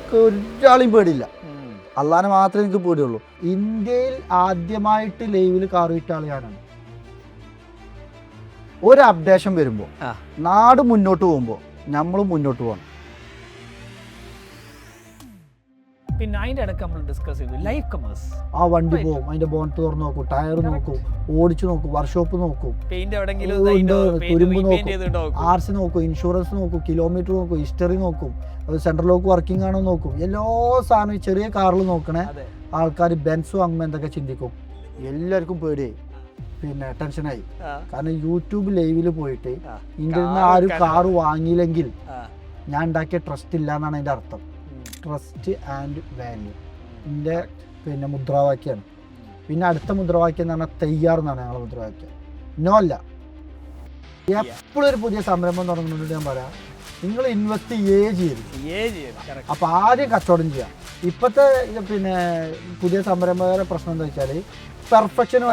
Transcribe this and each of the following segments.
എനിക്ക് ഒരാളെയും പേടിയില്ല. അള്ളാനെ മാത്രമേ എനിക്ക് പേടിയുള്ളൂ. ഇന്ത്യയിൽ ആദ്യമായിട്ട് ലൈവിൽ കാർ വിറ്റ ആൾ ഞാനാണ്. ഒരു അപ്ഡേഷൻ വരുമ്പോൾ നാട് മുന്നോട്ട് പോകുമ്പോൾ നമ്മളും മുന്നോട്ട് പോകണം. പിന്നെ അതിന്റെ ഇടയ്ക്ക് നമ്മൾ ഡിസ്കസ് ചെയ്തു ലൈവ് കമേഴ്സ്. ആ വണ്ടി പോകും, അതിന്റെ ബോണറ്റ് തുറന്ന് നോക്കും, ടയർ നോക്കും, ഓടിച്ചു നോക്കും, വർക്ക്ഷോപ്പ് നോക്കും, തുരുമ്പ് നോക്കും, ആർസി നോക്കും, ഇൻഷുറൻസ് നോക്കും, കിലോമീറ്റർ നോക്കും, ഹിസ്റ്ററി നോക്കും, സെൻട്രൽ ലോക്ക് വർക്കിംഗ് ആണോ നോക്കും. എല്ലാ സാധനവും ചെറിയ കാറിൽ നോക്കണേ ആൾക്കാർ ബെൻസ് വാങ്ങുമ്പോൾ എന്തൊക്കെ ചിന്തിക്കും. എല്ലാവർക്കും പേടിയായി, പിന്നെ ടെൻഷനായി. കാരണം യൂട്യൂബ് ലൈവിൽ പോയിട്ട് ഇന്ത്യയിൽ നിന്ന് ആരും കാറ് വാങ്ങിയില്ലെങ്കിൽ ഞാൻ ഉണ്ടാക്കിയ ട്രസ്റ്റ് ഇല്ല എന്നാണ് അതിൻ്റെ അർത്ഥം. ട്രസ്റ്റ് ആൻഡ് വാല്യൂ ഇതിൻ്റെ പിന്നെ മുദ്രാവാക്യമാണ്. പിന്നെ അടുത്ത മുദ്രാവാക്യം എന്ന് പറഞ്ഞാൽ തയ്യാർ എന്നാണ് ഞങ്ങളുടെ മുദ്രാവാക്യം. നോ അല്ല. എപ്പോഴും ഒരു പുതിയ സംരംഭം തുടങ്ങുന്നുണ്ട് ഞാൻ പറയാം, നിങ്ങൾ ഇൻവെസ്റ്റ് ചെയ്യരുത്. അപ്പോൾ ആദ്യം കച്ചവടം ചെയ്യാം. ഇപ്പോഴത്തെ പിന്നെ പുതിയ സംരംഭകരുടെ പ്രശ്നം എന്താ വെച്ചാൽ പെർഫെക്ഷന്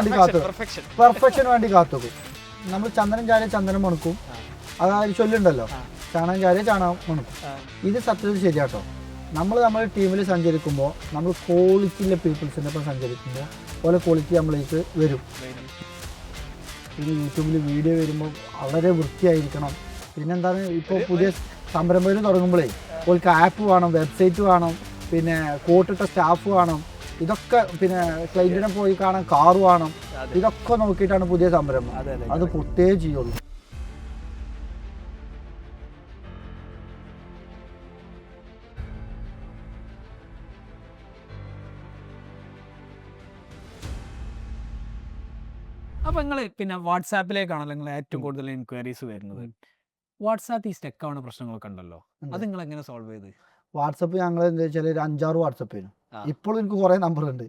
വേണ്ടി കാത്തുവെക്കും. നമ്മൾ ചന്ദനം ചാരിയ ചന്ദനം മണക്കും, അതായത് ചൊല്ലുണ്ടല്ലോ, ചാണകം ചാരിയ ചാണകം മണക്കും. ഇത് സത്യത്തിൽ ശരിയാട്ടോ. നമ്മുടെ ടീമിൽ സഞ്ചരിക്കുമ്പോൾ നമ്മൾ ക്വാളിറ്റിയിലെ പീപ്പിൾസിൻ്റെ ഒപ്പം സഞ്ചരിക്കുമ്പോൾ ഓരോ ക്വാളിറ്റി നമ്മളിലേക്ക് വരും. പിന്നെ യൂട്യൂബിൽ വീഡിയോ വരുമ്പോൾ വളരെ വൃത്തിയായിരിക്കണം. പിന്നെന്താണ്, ഇപ്പോൾ പുതിയ സംരംഭങ്ങൾ തുടങ്ങുമ്പോഴേ ഓൾക്ക് ആപ്പ് വേണം, വെബ്സൈറ്റ് വേണം, പിന്നെ കോട്ടിട്ട സ്റ്റാഫ് വേണം, ഇതൊക്കെ പിന്നെ ക്ലൈൻറ്റിനെ പോയി കാണാൻ കാറ് വേണം. ഇതൊക്കെ നോക്കിയിട്ടാണ് പുതിയ സംരംഭം. അത് പൊട്ടേ ചെയ്യുള്ളൂ. അപ്പോൾ നിങ്ങൾ പിന്നെ വാട്സാപ്പിലേക്കാണല്ലോ നിങ്ങൾ ഏറ്റവും കൂടുതൽ എൻക്വയറീസ് വരുന്നത്. വാട്സാപ്പ് ഈ സ്റ്റക്ക് ആവുന്ന പ്രശ്നങ്ങളൊക്കെ ഉണ്ടല്ലോ, അത് നിങ്ങൾ എങ്ങനെ സോൾവ് ചെയ്ത്? വാട്സപ്പ് ഞങ്ങൾ എന്താ വെച്ചാൽ ഒരു 5-6 വാട്സപ്പ് വരും. ഇപ്പോഴും എനിക്ക് കുറേ നമ്പർ ഉണ്ട്.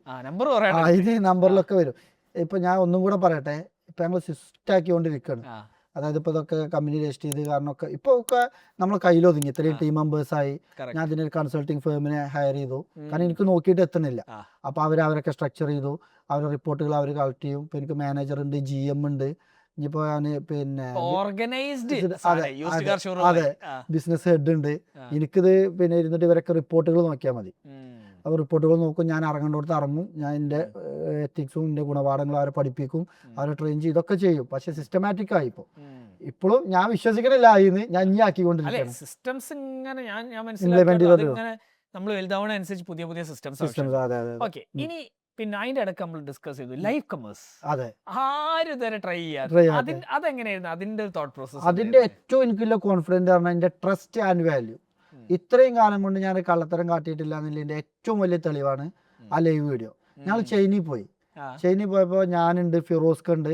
ഇത് നമ്പറിലൊക്കെ വരും. ഇപ്പം ഞാൻ ഒന്നും കൂടെ പറയട്ടെ, ഇപ്പം ഞങ്ങൾ സിസ്റ്റം ആക്കിക്കൊണ്ടിരിക്കുകയാണ്. അതായത് ഇപ്പോൾ ഇതൊക്കെ കമ്പനി രജിസ്റ്റർ ചെയ്ത് കാരണമൊക്കെ ഇപ്പോൾ ഒക്കെ നമ്മൾ കയ്യിലൊതുങ്ങി. ഇത്രയും ടീം മെമ്പേഴ്സായി. ഞാൻ അതിനൊരു കൺസൾട്ടിങ് ഫേമിനെ ഹയർ ചെയ്തു. കാരണം എനിക്ക് നോക്കിയിട്ട് എത്തുന്നില്ല. അപ്പോൾ അവരൊക്കെ സ്ട്രക്ചർ ചെയ്തു. അവരുടെ റിപ്പോർട്ടുകൾ അവർ കളക്ട് ചെയ്യും. ഇപ്പം എനിക്ക് മാനേജർ ഉണ്ട്, GM ഉണ്ട്. ഇനിയിപ്പോൾ ഞാൻ പിന്നെ അതെ ബിസിനസ് ഹെഡ് ഉണ്ട്. എനിക്കിത് പിന്നെ ഇരുന്നിട്ട് ഇവരൊക്കെ റിപ്പോർട്ടുകൾ നോക്കിയാൽ മതി. അപ്പോൾ റിപ്പോർട്ടുകൾ നോക്കും, ഞാൻ ഇറങ്ങേണ്ടടുത്ത് ഇറങ്ങും, ഞാൻ എൻ്റെ എത്തിക്സും എൻ്റെ ഗുണപാഠങ്ങളും അവരെ പഠിപ്പിക്കും, അവരെ ട്രെയിൻ ചെയ്യും, ഇതൊക്കെ ചെയ്യും. പക്ഷെ സിസ്റ്റമാറ്റിക് ആയി ഇപ്പോഴും ഞാൻ വിശ്വസിക്കണില്ല ആയിന്ന് ഞാൻ ഇനി ആക്കിക്കൊണ്ടിരിക്കുകയാണ്. സിസ്റ്റംസ് ഇങ്ങനെ നമ്മൾ വലുതാവുന്ന അനുസരിച്ച് പുതിയ പുതിയ സിസ്റ്റംസ്. ഓക്കെ, ഇനി പിന്നെ അതിന്റെ ഇടയ്ക്ക് നമ്മൾ ഡിസ്കസ് ചെയ്തു ലൈവ് കമേഴ്സ്. അതെ, ആരും ഇതുവരെ ട്രൈ ചെയ്യാൻ അതെങ്ങനെയായിരുന്നു അതിന്റെ തോട്ട് പ്രോസസ്? അതിന്റെ ഏറ്റവും എനിക്കുള്ള കോൺഫിഡൻസ് പറഞ്ഞാൽ എൻ്റെ ട്രസ്റ്റ് ആൻഡ് വാല്യൂ. ഇത്രയും കാലം കൊണ്ട് ഞാൻ കള്ളത്തരം കാട്ടിയിട്ടില്ല എന്നുള്ളതിന്റെ ഏറ്റവും വലിയ തെളിവാണ് ആ ലൈവ് വീഡിയോ. ഞങ്ങൾ ചൈനയിൽ പോയപ്പോൾ ഞാനുണ്ട്, ഫിറോസ്ക ഉണ്ട്,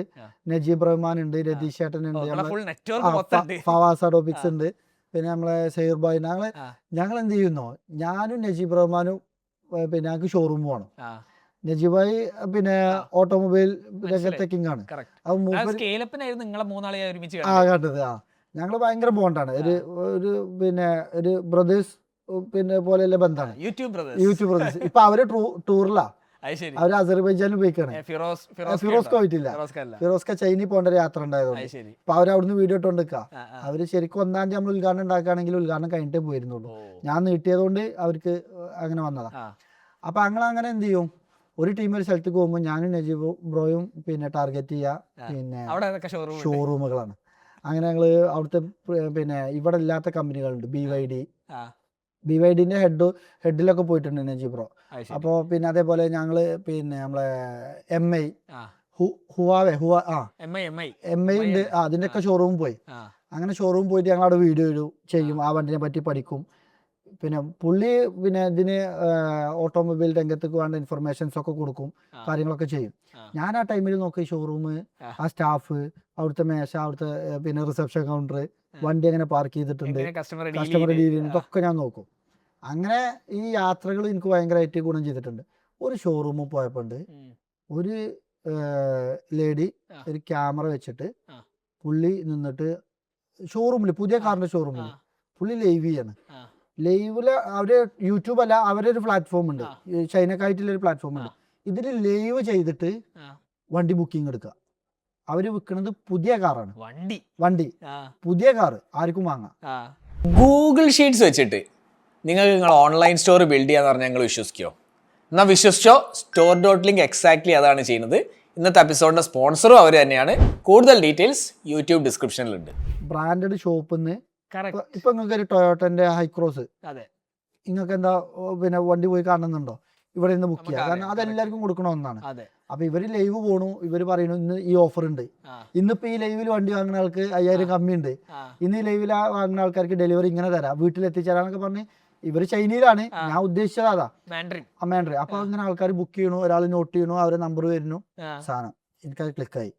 നജീബ് റഹ്മാൻ ഉണ്ട്, രതീഷ് ചേട്ടൻ ഉണ്ട്, ഫവാസ് അഡോപിക്സ് ഉണ്ട്, പിന്നെ നമ്മളെ സൈർ ഭായ്. ഞങ്ങൾ എന്ത് ചെയ്യുന്നോ, ഞാനും നജീബ് റഹ്മാനും പിന്നെ ഞങ്ങൾക്ക് ഷോറൂം പോകണം. നജീബായി പിന്നെ ഓട്ടോമൊബൈൽ രംഗത്തെ കിങ് ആണ്. കണ്ടത് ഞങ്ങൾ ഭയങ്കര ബോണ്ടാണ്. ഒരു പിന്നെ ഒരു ബ്രദേഴ്സ് പിന്നെ പോലെയുള്ള ബന്ധമാണ്. YouTube brothers. ഇപ്പൊ അവര് ടൂറിലാ, അവര് അസർബൈജാനിൽ പോയിക്കാണ്. ഫിറോസ്ക പോയിട്ടില്ല. ഫിറോസ്ക ചൈനയിൽ പോകേണ്ട ഒരു യാത്ര ഉണ്ടായതുകൊണ്ട് ഇപ്പൊ അവരവിടുന്ന് വീഡിയോ ഇട്ടോണ്ടിരിക്കുക. അവര് ശരിക്കും 1-ാം തീയതി നമ്മൾ ഉദ്ഘാടനം ഉണ്ടാക്കുകയാണെങ്കിൽ ഉദ്ഘാടനം കഴിഞ്ഞിട്ടേ പോയിരുന്നുള്ളൂ. ഞാൻ നീട്ടിയതുകൊണ്ട് അവർക്ക് അങ്ങനെ വന്നതാ. അപ്പൊ അങ്ങനെ എന്ത് ചെയ്യും, ഒരു ടീം ഒരു സ്ഥലത്തേക്ക് പോകുമ്പോൾ ഞാനും നജീബ് ബ്രോയും പിന്നെ ടാർഗറ്റ് ചെയ്യുക പിന്നെ ഷോറൂമുകളാണ്. അങ്ങനെ ഞങ്ങൾ അവിടുത്തെ പിന്നെ ഇവിടെ ഇല്ലാത്ത കമ്പനികളുണ്ട്. BYDന്റെ ഹെഡിലൊക്കെ പോയിട്ടുണ്ട് നജീബ് ബ്രോ. അപ്പോൾ പിന്നെ അതേപോലെ ഞങ്ങള് പിന്നെ നമ്മളെ MI ഉണ്ട്, അതിൻ്റെയൊക്കെ ഷോറൂം പോയി. അങ്ങനെ ഷോറൂം പോയിട്ട് ഞങ്ങൾ അവിടെ വീഡിയോ ചെയ്യും, ആ വണ്ടിനെ പറ്റി പഠിക്കും. പിന്നെ പുള്ളി പിന്നെ ഇതിന് ഓട്ടോമൊബൈൽ രംഗത്തേക്ക് വേണ്ട ഇൻഫർമേഷൻസ് ഒക്കെ കൊടുക്കും, കാര്യങ്ങളൊക്കെ ചെയ്യും. ഞാൻ ആ ടൈമിൽ നോക്കി ഷോറൂം, ആ സ്റ്റാഫ്, അവിടുത്തെ മേശ, അവിടുത്തെ പിന്നെ റിസപ്ഷൻ കൗണ്ടർ, വണ്ടി എങ്ങനെ പാർക്ക് ചെയ്തിട്ടുണ്ട്, കസ്റ്റമർ ഡീലിംഗ്, ഇതൊക്കെ ഞാൻ നോക്കും. അങ്ങനെ ഈ യാത്രകൾ എനിക്ക് ഭയങ്കരമായിട്ട് ഗുണം ചെയ്തിട്ടുണ്ട്. ഒരു ഷോറൂമിൽ പോയപ്പോൾ ഒരു ലേഡി ഒരു ക്യാമറ വെച്ചിട്ട് പുള്ളി നിന്നിട്ട് ഷോറൂമിൽ, പുതിയ കാറിന്റെ ഷോറൂമിൽ പുള്ളി ലൈവ് ചെയ്യാണ്. ലൈവില് അവര് യൂട്യൂബ് അല്ല, അവരൊരു പ്ലാറ്റ്ഫോം ഉണ്ട്, ചൈനക്കായിട്ടുള്ളൊരു പ്ലാറ്റ്ഫോം ഉണ്ട്. ഇതിൽ ലൈവ് ചെയ്തിട്ട് വണ്ടി ബുക്കിംഗ് എടുക്കുക. അവര് വിൽക്കുന്നത് പുതിയ കാറാണ്. വണ്ടി പുതിയ കാറ് ആർക്കും വാങ്ങാം. ഗൂഗിൾ ഷീറ്റ്സ് വെച്ചിട്ട് നിങ്ങൾക്ക് നിങ്ങൾ ഓൺലൈൻ സ്റ്റോർ ബിൽഡ് ചെയ്യാന്ന് പറഞ്ഞാൽ നിങ്ങൾ വിശ്വസിക്കുമോ? എന്നാൽ വിശ്വസിച്ചോ, സ്റ്റോർ ഡോട്ട് ലിങ്ക് എക്സാക്ട്ലി അതാണ് ചെയ്യുന്നത്. ഇന്നത്തെ എപ്പിസോഡിന്റെ സ്പോൺസറും അവർ തന്നെയാണ്. കൂടുതൽ ഡീറ്റെയിൽസ് യൂട്യൂബ് ഡിസ്ക്രിപ്ഷനിലുണ്ട്. ബ്രാൻഡഡ് ഷോപ്പിൽ നിന്ന് Correct. ഇപ്പൊ നിങ്ങൾക്ക് ഒരു ടൊയോട്ടന്റെ ഹൈക്രോസ് അതെ. നിങ്ങൾക്ക് എന്താ പിന്നെ വണ്ടി പോയി കാണുന്നുണ്ടോ? ഇവിടെ നിന്ന് ബുക്ക് ചെയ്യാം. കാരണം നമുക്കറിയാം. അതെല്ലാവർക്കും കൊടുക്കണ ഒന്നാണ്. അതെ. അപ്പൊ ഇവര് ലൈവ് പോണു, ഇവര് പറയുന്നു ഇന്ന് ഈ ഓഫർ ഉണ്ട്, ആ, ഇന്നിപ്പോ ഈ ലൈവിൽ വണ്ടി വാങ്ങുന്ന ആൾക്ക് 5000 കമ്മിയുണ്ട്, ആ, ഇന്ന് ഈ ലൈവിൽ വാങ്ങുന്ന ആൾക്കാർക്ക് ഡെലിവറി ഇങ്ങനെ തരാം, വീട്ടിൽ എത്തിച്ചേരാന്നൊക്കെ പറഞ്ഞ് ഇവര് ചൈനയിലാണ്. ഞാൻ ഉദ്ദേശിച്ചത് അതാ, മാൻഡറിൻ. അമ്മേണ്ടേ. അപ്പൊ അങ്ങനെ ആൾക്കാർ ബുക്ക് ചെയ്യണു, ഒരാൾ നോട്ട് ചെയ്യണു, അവരെ നമ്പർ വരുന്നു, ആ, സാധനം എനിക്കത് ക്ലിക്കായി.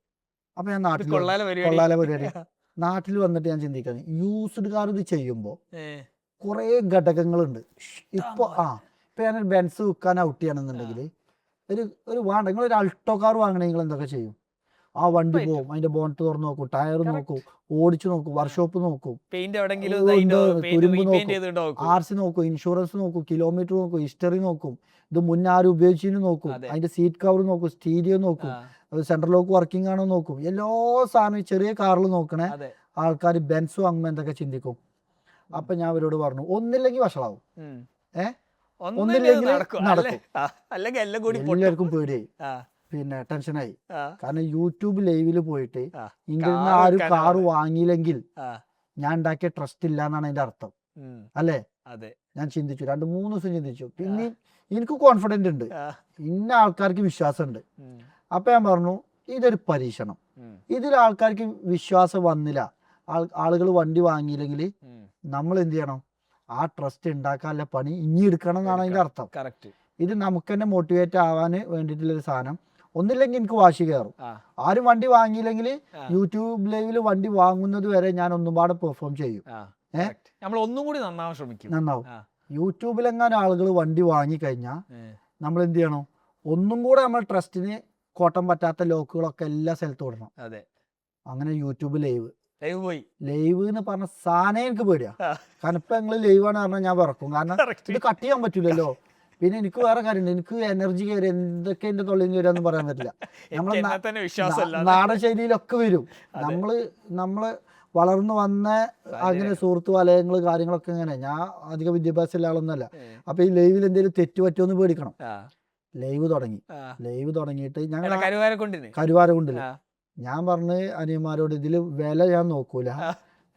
അപ്പൊ ഞാൻ ഇത് നാട്ടിൽ കൊള്ളാലോ പരിപാടി. കൊള്ളാലെ പരിപാടി. നാട്ടിൽ വന്നിട്ട് ഞാൻ ചിന്തിക്കാണ്, യൂസ്ഡ് കാർ ഇത് ചെയ്യുമ്പോൾ ഏ, കുറേ ഘടകങ്ങളുണ്ട്. ഇപ്പൊ ഇപ്പൊ ഞാനൊരു ബെൻസ് വിൽക്കാൻ ഔട്ട് ചെയ്യണമെന്നുണ്ടെങ്കിൽ ഒരു വേണ്ട, നിങ്ങൾ ഒരു അൾട്ടോ കാർ വാങ്ങണേ, നിങ്ങൾ എന്തൊക്കെ ചെയ്യും? ആ വണ്ടി പോവും, അതിന്റെ ബോണ്ട് തുറന്ന് നോക്കും, ടയർ നോക്കും, ഓടിച്ചു നോക്കും, വർക്ക്ഷോപ്പ് നോക്കും, പെയിന്റ് എവിടെങ്കിലും ഉണ്ട്, തുരുമ്പ് റീപെയിന്റ് നോക്കും, ചെയ്തിട്ടുണ്ടാവും. ആർസി നോക്കും, ഇൻഷുറൻസ് നോക്കും, കിലോമീറ്റർ നോക്കും, ഹിസ്റ്ററി നോക്കും, ഇത് മുന്നേ ആരും ഉപയോഗിച്ചു നോക്കും, അതെ. അതിന്റെ സീറ്റ് കവർ നോക്കും, സ്റ്റീരിയോ നോക്കും, സെൻട്രൽ ലോക്ക് വർക്കിംഗ് ആണോ നോക്കും, എല്ലാ സാധനവും ചെറിയ കാറിൽ നോക്കണേ അതെ. ആൾക്കാർ ബെൻസ് വാങ്ങുമ്പോൾ എന്തൊക്കെ ചിന്തിക്കും. അപ്പൊ ഞാൻ അവരോട് പറഞ്ഞു, ഒന്നില്ലെങ്കിൽ വഷളാവും, ഒന്നില്ലെങ്കിൽ നടക്കും. അല്ലെങ്കിൽ എല്ലാം കൂടി എല്ലാവർക്കും പേടിയായി, പിന്നെ ടെൻഷനായി. കാരണം യൂട്യൂബ് ലൈവിൽ പോയിട്ട് ആ, ഇന്ത്യയിൽ നിന്ന് കാറ് ആരും വെക്കാനാ കാറ് വാങ്ങിയില്ലെങ്കിൽ ആ, ഞാൻ ഉണ്ടാക്കിയ ട്രസ്റ്റ് ഇല്ല എന്നാണ് അതിന്റെ അർത്ഥം, ഉം, അല്ലേ? അതെ. ഞാൻ ചിന്തിച്ചു, 2-3 ദിവസം ചിന്തിച്ചു. പിന്നെ എനിക്ക് കോൺഫിഡന്റ് ഉണ്ട്, ആ, ഇന്ന ആൾക്കാർക്ക് വിശ്വാസമുണ്ട്. ഉം, അപ്പൊ ഞാൻ പറഞ്ഞു, ഇതൊരു പരീക്ഷണം, ഉം, ഇതിൽ ആൾക്കാർക്ക് വിശ്വാസം വന്നില്ല, ആളുകൾ വണ്ടി വാങ്ങിയില്ലെങ്കിൽ ഉം. നമ്മൾ എന്ത് ചെയ്യണം? ആ ട്രസ്റ്റ് ഉണ്ടാക്കാനുള്ള പണി ഇനി എടുക്കണം എന്നാണ് അതിന്റെ അർത്ഥം. Correct. ഇത് നമുക്ക് തന്നെ മോട്ടിവേറ്റ് ആവാൻ വേണ്ടിയിട്ടുള്ളൊരു സാധനം. ഒന്നില്ലെങ്കിൽ എനിക്ക് വാശി കയറും, ആ, ആരും വണ്ടി വാങ്ങിയില്ലെങ്കിൽ ആ, യൂട്യൂബ് ലൈവിൽ വണ്ടി വാങ്ങുന്നത് വരെ ഞാൻ ഒന്നുപാടെ പെർഫോം ചെയ്യും, ആ, correct. നമ്മൾ ഒന്നും കൂടി നന്നാവാൻ ശ്രമിക്കും. നന്നാവും. ആ, യൂട്യൂബിലെങ്ങാനും ആളുകൾ വണ്ടി വാങ്ങിക്കഴിഞ്ഞാൽ ഏ, നമ്മൾ എന്ത് ചെയ്യണം? ഒന്നും കൂടെ നമ്മൾ ട്രസ്റ്റിന് കോട്ടം പറ്റാത്ത ലോക്കുകളൊക്കെ എല്ലാ സ്ഥലത്തും ഇടണം. അതെ. അങ്ങനെ യൂട്യൂബ് ലൈവ് പോയി. ലൈവ് എന്ന് പറഞ്ഞ സാധനം എനിക്ക് പേടിയാ. ആ, കാരണം ഇപ്പൊ ഞങ്ങൾ ലൈവാണ് പറഞ്ഞാൽ ഞാൻ വിറക്കും, കാരണം correct. ഇത് കട്ട് ചെയ്യാൻ പറ്റൂലല്ലോ. പിന്നെ എനിക്ക് വേറെ കാര്യമുണ്ട്, എനിക്ക് എനർജി കയറി എന്തൊക്കെ എന്റെ തൊള്ളിൽ നിന്ന് വരാന്ന് പറയാൻ പറ്റില്ല. എനിക്ക് നമ്മളെ എന്നെ തന്നെ വിശ്വാസമില്ല. നാടൻ ശൈലിയിലൊക്കെ വരും. നമ്മള് വളർന്നു വന്ന അങ്ങനെ സുഹൃത്ത് വലയങ്ങള് കാര്യങ്ങളൊക്കെ ഇങ്ങനെ. ഞാൻ അധികം വിദ്യാഭ്യാസം ഉള്ള ആളൊന്നുമല്ല. അപ്പൊ ഈ ലൈവിൽ എന്തെങ്കിലും തെറ്റ് പറ്റുമെന്ന് പേടിക്കണം. ലൈവ് തുടങ്ങിയിട്ട് ഞങ്ങൾ കരുവാരക്കുണ്ടില് ഞാൻ പറഞ്ഞ് അനിയന്മാരോട്, ഇതില് വില ഞാൻ നോക്കൂല,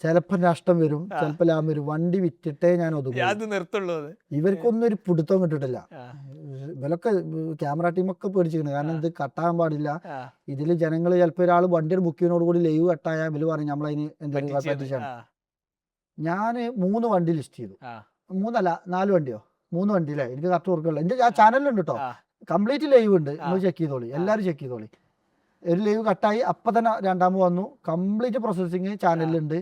ചിലപ്പോ നഷ്ടം വരും, ചിലപ്പോ ലാഭം വരും, വണ്ടി വിറ്റിട്ടേ ഞാൻ ഒതുങ്ങുള്ളൂ. ഇവർക്കൊന്നും ഒരു പിടുത്തം കിട്ടിട്ടില്ല. ഇവരൊക്കെ ക്യാമറ ടീമൊക്കെ പേടിച്ചിരിക്കുന്നു, കാരണം ഇത് കട്ടാൻ പാടില്ല. ഇതില് ജനങ്ങൾ ചിലപ്പോ ഒരാൾ വണ്ടിയുടെ ബുക്കിങ്ങിനോട് കൂടി ലൈവ് കട്ടായാൽ ഇവര് പറയും നമ്മളതിന് എന്തെങ്കിലും പറ്റിച്ചാണ്. ഞാന് 3 വണ്ടി ലിസ്റ്റ് ചെയ്തു. 4 വണ്ടിയോ 3 വണ്ടി അല്ലേ, എനിക്ക് കറക്റ്റ് ഓർക്കുള്ളൂ. എന്റെ ആ ചാനലിലുണ്ട് കേട്ടോ, കംപ്ലീറ്റ് ലൈവ് ഉണ്ട്, നിങ്ങൾ ചെക്ക് ചെയ്തോളി, എല്ലാവരും ചെക്ക് ചെയ്തോളി. ഒരു ലൈവ് കട്ടായി അപ്പൊ തന്നെ രണ്ടാമത് വന്നു, കംപ്ലീറ്റ് പ്രോസസ്സിങ് ചാനലിലുണ്ട്.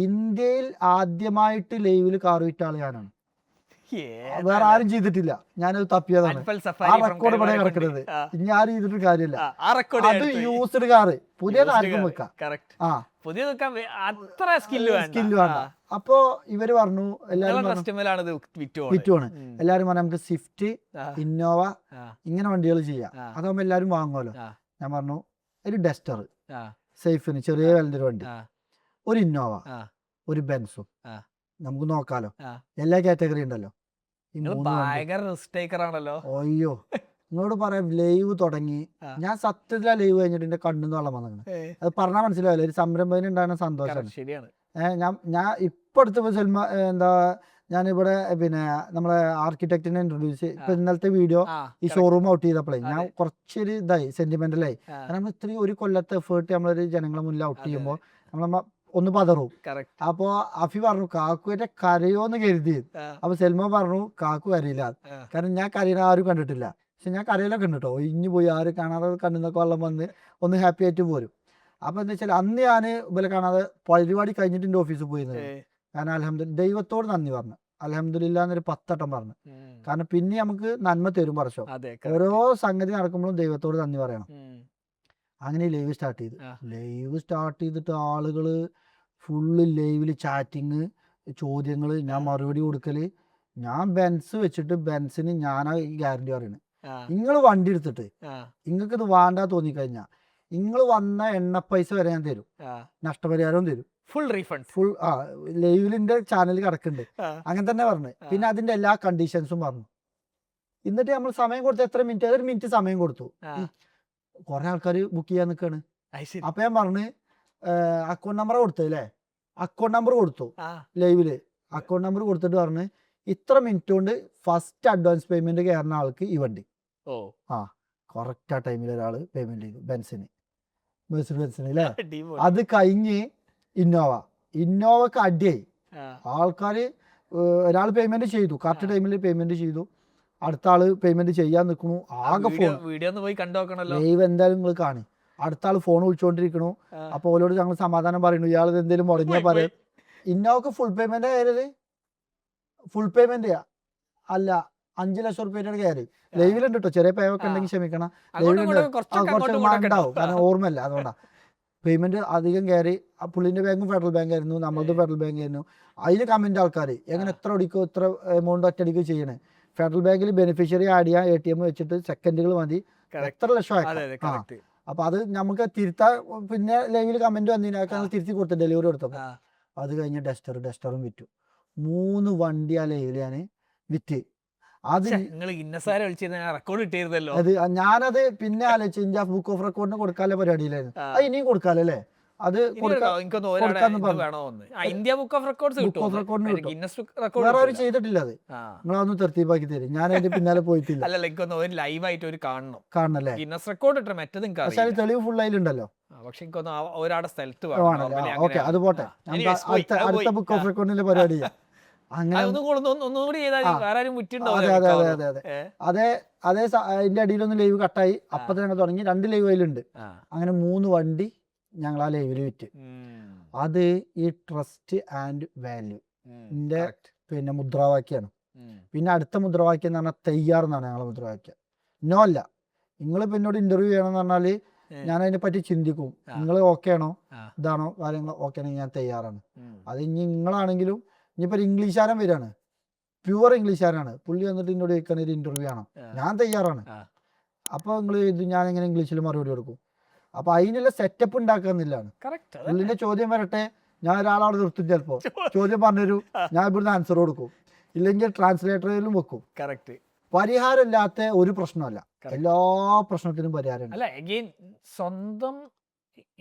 ഇന്ത്യയിൽ ആദ്യമായിട്ട് ലൈവിൽ കാർ വിറ്റ ആള് ഞാനാണ്, വേറെ ആരും ചെയ്തിട്ടില്ല. ഞാനത് തപ്പിയതാണ്, ആ റെക്കോർഡ് ഇവിടെ കിടക്കുന്നത്. ഇനി ആരും ചെയ്തിട്ട് കാര്യമില്ല. അത് യൂസ്ഡ് കാറ്, പുതിയത് ആർക്കും വെക്കാം. സ്കില്ല് വേണ്ട. അപ്പൊ ഇവര് പറഞ്ഞു, എല്ലാരും വിറ്റുവാണ്. എല്ലാരും പറഞ്ഞു നമുക്ക് സ്വിഫ്റ്റ്, ഇന്നോവ ഇങ്ങനെ വണ്ടികൾ ചെയ്യാം, അതാവുമ്പോ എല്ലാരും വാങ്ങുമല്ലോ. ഞാൻ പറഞ്ഞു ഒരു ഡസ്റ്റർ സേഫിന് ചെറിയ വിലന്റെ ഒരു വണ്ടി, ഒരു ഇന്നോവ, ഒരു ബെൻസും നമുക്ക് നോക്കാലോ. എല്ലാ കാറ്റഗറി ഉണ്ടല്ലോ. അയ്യോ നിങ്ങളോട് പറയാം, ലൈവ് തുടങ്ങി ഞാൻ സത്യത്തിലാ ലൈവ് കഴിഞ്ഞിട്ട് എന്റെ കണ്ണിന്ന് വെള്ളം വന്നു. അത് പറഞ്ഞാൽ മനസ്സിലാവില്ല, ഒരു സംരംഭത്തിന് ഉണ്ടാകുന്ന സന്തോഷമാണ്. ഞാൻ ഇപ്പൊ അടുത്ത സൽമാ എന്താ ഞാനിവിടെ പിന്നെ നമ്മളെ ആർക്കിടെക്റ്റിനെ ഇൻട്രൊഡ്യൂസ് ഇപ്പൊ ഇന്നലത്തെ വീഡിയോ ഈ ഷോറൂം ഔട്ട് ചെയ്തപ്പോഴേ ഞാൻ കുറച്ചൊരു ഇതായി, സെന്റിമെന്റലായി. കാരണം ഇത്രയും ഒരു കൊല്ലത്തെ എഫേർട്ട് നമ്മളൊരു ജനങ്ങളെ മുന്നിൽ ഔട്ട് ചെയ്യുമ്പോൾ നമ്മൾ ഒന്ന് പതറും. അപ്പൊ അഫി പറഞ്ഞു കാക്കുവിന്റെ കരയോന്ന് കരുതി. അപ്പൊ സെൽമ പറഞ്ഞു കാക്കു കരയില്ല, കാരണം ഞാൻ കരയുന്ന ആരും കണ്ടിട്ടില്ല. പക്ഷെ ഞാൻ കരയിലൊക്കെ ഉണ്ട് കേട്ടോ, ഒഴിഞ്ഞു പോയി, ആരും കാണാതെ കണ്ണിന്നൊക്കെ വെള്ളം വന്ന് ഒന്ന് ഹാപ്പി ആയിട്ട് പോരും. അപ്പൊ എന്താ വെച്ചാൽ അന്ന് ഞാൻ ഇവരെ കാണാതെ പരിപാടി കഴിഞ്ഞിട്ട് എന്റെ ഓഫീസിൽ പോയിരുന്നത്. ഞാൻ അൽഹംദുലില്ലാ ദൈവത്തോട് നന്ദി പറഞ്ഞു, അൽഹംദുലില്ലാ എന്നൊരു 10 വട്ടം പറഞ്ഞു. കാരണം പിന്നെ നമുക്ക് നന്മ തരും വർഷം. ഓരോ സംഗതി നടക്കുമ്പോഴും ദൈവത്തോട് നന്ദി പറയണം. അങ്ങനെ ലൈവ് സ്റ്റാർട്ട് ചെയ്തു. ലൈവ് സ്റ്റാർട്ട് ചെയ്തിട്ട് ആളുകള് ഫുള്ള് ലൈവില് ചാറ്റിങ്, ചോദ്യങ്ങള്, ഞാൻ മറുപടി കൊടുക്കല്. ഞാൻ ബെൻസ് വെച്ചിട്ട് ബെൻസിന് ഞാനാ ഈ ഗ്യാരണ്ടി പറയുന്നത്. നിങ്ങൾ വണ്ടി എടുത്തിട്ട് നിങ്ങൾക്ക് ഇത് വേണ്ടാ തോന്നിക്കഴിഞ്ഞാൽ നിങ്ങൾ വന്ന എണ്ണ പൈസ വരെ ഞാൻ തരും, നഷ്ടപരിഹാരവും തരും. Full refund. ഫുൾ ലൈവിലിന്റെ ചാനൽ കിടക്കുന്നുണ്ട്. അങ്ങനെ തന്നെ പറഞ്ഞു. പിന്നെ അതിന്റെ എല്ലാ കണ്ടീഷൻസും പറഞ്ഞു. എന്നിട്ട് നമ്മൾ സമയം കൊടുത്തു. എത്ര മിനിറ്റ്? 1 മിനിറ്റ് സമയം കൊടുത്തു. കുറെ ആൾക്കാർ ബുക്ക് ചെയ്യാൻ നിൽക്കാണ്. അപ്പൊ ഞാൻ പറഞ്ഞു അക്കൗണ്ട് നമ്പർ കൊടുത്തല്ലേ, അക്കൗണ്ട് നമ്പർ കൊടുത്തു ലൈവില്. അക്കൗണ്ട് നമ്പർ കൊടുത്തിട്ട് പറഞ്ഞ് ഇത്ര മിനിറ്റ് കൊണ്ട് ഫസ്റ്റ് അഡ്വാൻസ് പേയ്മെന്റ് കയറുന്ന ആൾക്ക് ഈ വണ്ടി. കറക്റ്റ് ആ ടൈമിൽ ഒരാൾ പേയ്മെന്റ് ചെയ്തു. ബെൻസിന് അല്ലേ. അത് കഴിഞ്ഞ് ഇന്നോവക്ക് അടിയായി. ആൾക്കാര് ഒരാൾ പേയ്മെന്റ് ചെയ്തു, കറക്റ്റ് ടൈമിൽ പേയ്മെന്റ് ചെയ്തു. അടുത്ത ആള് പേയ്മെന്റ് ചെയ്യാൻ നിൽക്കണു. ആകെ ഫോൺ ലൈവ് എന്തായാലും നിങ്ങൾ കാണി. അടുത്ത ആള് ഫോൺ വിളിച്ചോണ്ടിരിക്കണു. അപ്പൊ ഓരോട് ഞങ്ങൾ സമാധാനം പറയുന്നു, ഇയാൾ എന്തെങ്കിലും മുടങ്ങിയാ പറയാം. ഇന്നോവക്ക് ഫുൾ പേയ്മെന്റ് കയറിയത്, ഫുൾ പേയ്മെന്റ് അല്ല 5 ലക്ഷം റുപ്യയുടെ കയറി. ലൈവിലുണ്ട് കേട്ടോ, ചെറിയ പേയൊക്കെ ഉണ്ടെങ്കിൽ ക്ഷമിക്കണം. ലൈവിലുണ്ട് കുറച്ച് ഉണ്ടാവും, കാരണം ഓർമ്മയില്ല, അതുകൊണ്ടാ. പേയ്മെന്റ് അധികം കയറി. പുള്ളിന്റെ ബാങ്കും ഫെഡറൽ ബാങ്ക് ആയിരുന്നു, നമ്മളത് ഫെഡറൽ ബാങ്ക് ആയിരുന്നു. അതിൽ കമന്റ് ആൾക്കാർ എങ്ങനെ എത്ര അടിക്കോ ഇത്ര എമൗണ്ട് ഒറ്റയടിക്ക് ചെയ്യണേ. ഫെഡറൽ ബാങ്കിൽ ബെനിഫിഷ്യറി ആഡ് ചെയ്യാൻ ATM വെച്ചിട്ട് സെക്കൻഡുകൾ മതി, എത്ര ലക്ഷം ആക്കാം. അപ്പൊ അത് നമുക്ക് തിരുത്താൻ. പിന്നെ ലൈവിൽ കമന്റ് വന്നതിനൊക്കെ തിരുത്തി കൊടുത്തു ഡെലിവറി കൊടുത്തപ്പോ. അത് കഴിഞ്ഞ് ഡസ്റ്ററും വിറ്റു. 3 വണ്ടി ആ ലൈവിൽ ഞാൻ വിറ്റ്. അത് അത് ഞാനത് പിന്നെ ആലോചിച്ചു, ഇന്ത്യ ബുക്ക് ഓഫ് റെക്കോർഡിന് കൊടുക്കാനുള്ള പരിപാടിയിലായിരുന്നു. അത് ഇനിയും കൊടുക്കാല്ലേ. അത് വേറെ ആരും ചെയ്തിട്ടില്ല. അത് നിങ്ങളൊന്നും തെർത്തീപ്പാക്കി തരും, ഞാൻ അതിന്റെ പിന്നാലെ പോയിട്ടില്ല. കാണണല്ലേ. പക്ഷെ അത് തെളിവ് ഫുൾ അതിലുണ്ടല്ലോ. ഓക്കെ, അത് പോട്ടെ. അടുത്ത ബുക്ക് ഓഫ് റെക്കോർഡിന്റെ പരിപാടി അങ്ങനെ. അതെ അതിന്റെ അടിയിലൊന്ന് ലൈവ് കട്ടായി. അപ്പൊ തന്നെ തുടങ്ങി 2 ലൈവ് അതിലുണ്ട്. അങ്ങനെ 3 വണ്ടി ഞങ്ങൾ ആ ലൈവില് വിറ്റ്. അത് ഈ ട്രസ്റ്റ് ആൻഡ് വാല്യൂ ന്റെ പിന്നെ മുദ്രാവാക്യാണ്. പിന്നെ അടുത്ത മുദ്രാവാക്യം എന്ന് പറഞ്ഞാൽ തയ്യാറെന്നാണ് ഞങ്ങളെ മുദ്രാവാക്യം. നോ അല്ല. നിങ്ങളിപ്പോ എന്നോട് ഇന്റർവ്യൂ ചെയ്യണമെന്ന് പറഞ്ഞാല് ഞാൻ അതിനെ പറ്റി ചിന്തിക്കും. നിങ്ങൾ ഓക്കെ ആണോ, ഇതാണോ കാര്യങ്ങൾ ഓക്കെ ആണെങ്കിൽ ഞാൻ തയ്യാറാണ്. അത് ഇനി നിങ്ങളാണെങ്കിലും, ഇനിയിപ്പോ ഒരു ഇംഗ്ലീഷുകാരൻ വരികയാണ്, പ്യുവർ ഇംഗ്ലീഷുകാരാണ്, പുള്ളി വന്നിട്ട് എന്നോട് ചോദിക്കാൻ ഒരു ഇന്റർവ്യൂ ആണ്, ഞാൻ തയ്യാറാണ്. അപ്പൊ നിങ്ങൾ ഇത് ഞാൻ എങ്ങനെ ഇംഗ്ലീഷിൽ മറുപടി കൊടുക്കും? അപ്പൊ അതിനുള്ള സെറ്റപ്പ് ഉണ്ടാക്കുന്നില്ലാണ്. പുള്ളിന്റെ ചോദ്യം വരട്ടെ, ഞാൻ ഒരാളവിടെ നിർത്തും, ചിലപ്പോ ചോദ്യം പറഞ്ഞുതരൂ, ഞാൻ ഇവിടുന്ന് ആൻസർ കൊടുക്കും, ഇല്ലെങ്കിൽ ട്രാൻസ്ലേറ്ററിലും വെക്കും. പരിഹാരമില്ലാത്ത ഒരു പ്രശ്നമല്ല, എല്ലാ പ്രശ്നത്തിനും പരിഹാരം. അല്ല അഗൈൻ സ്വന്തം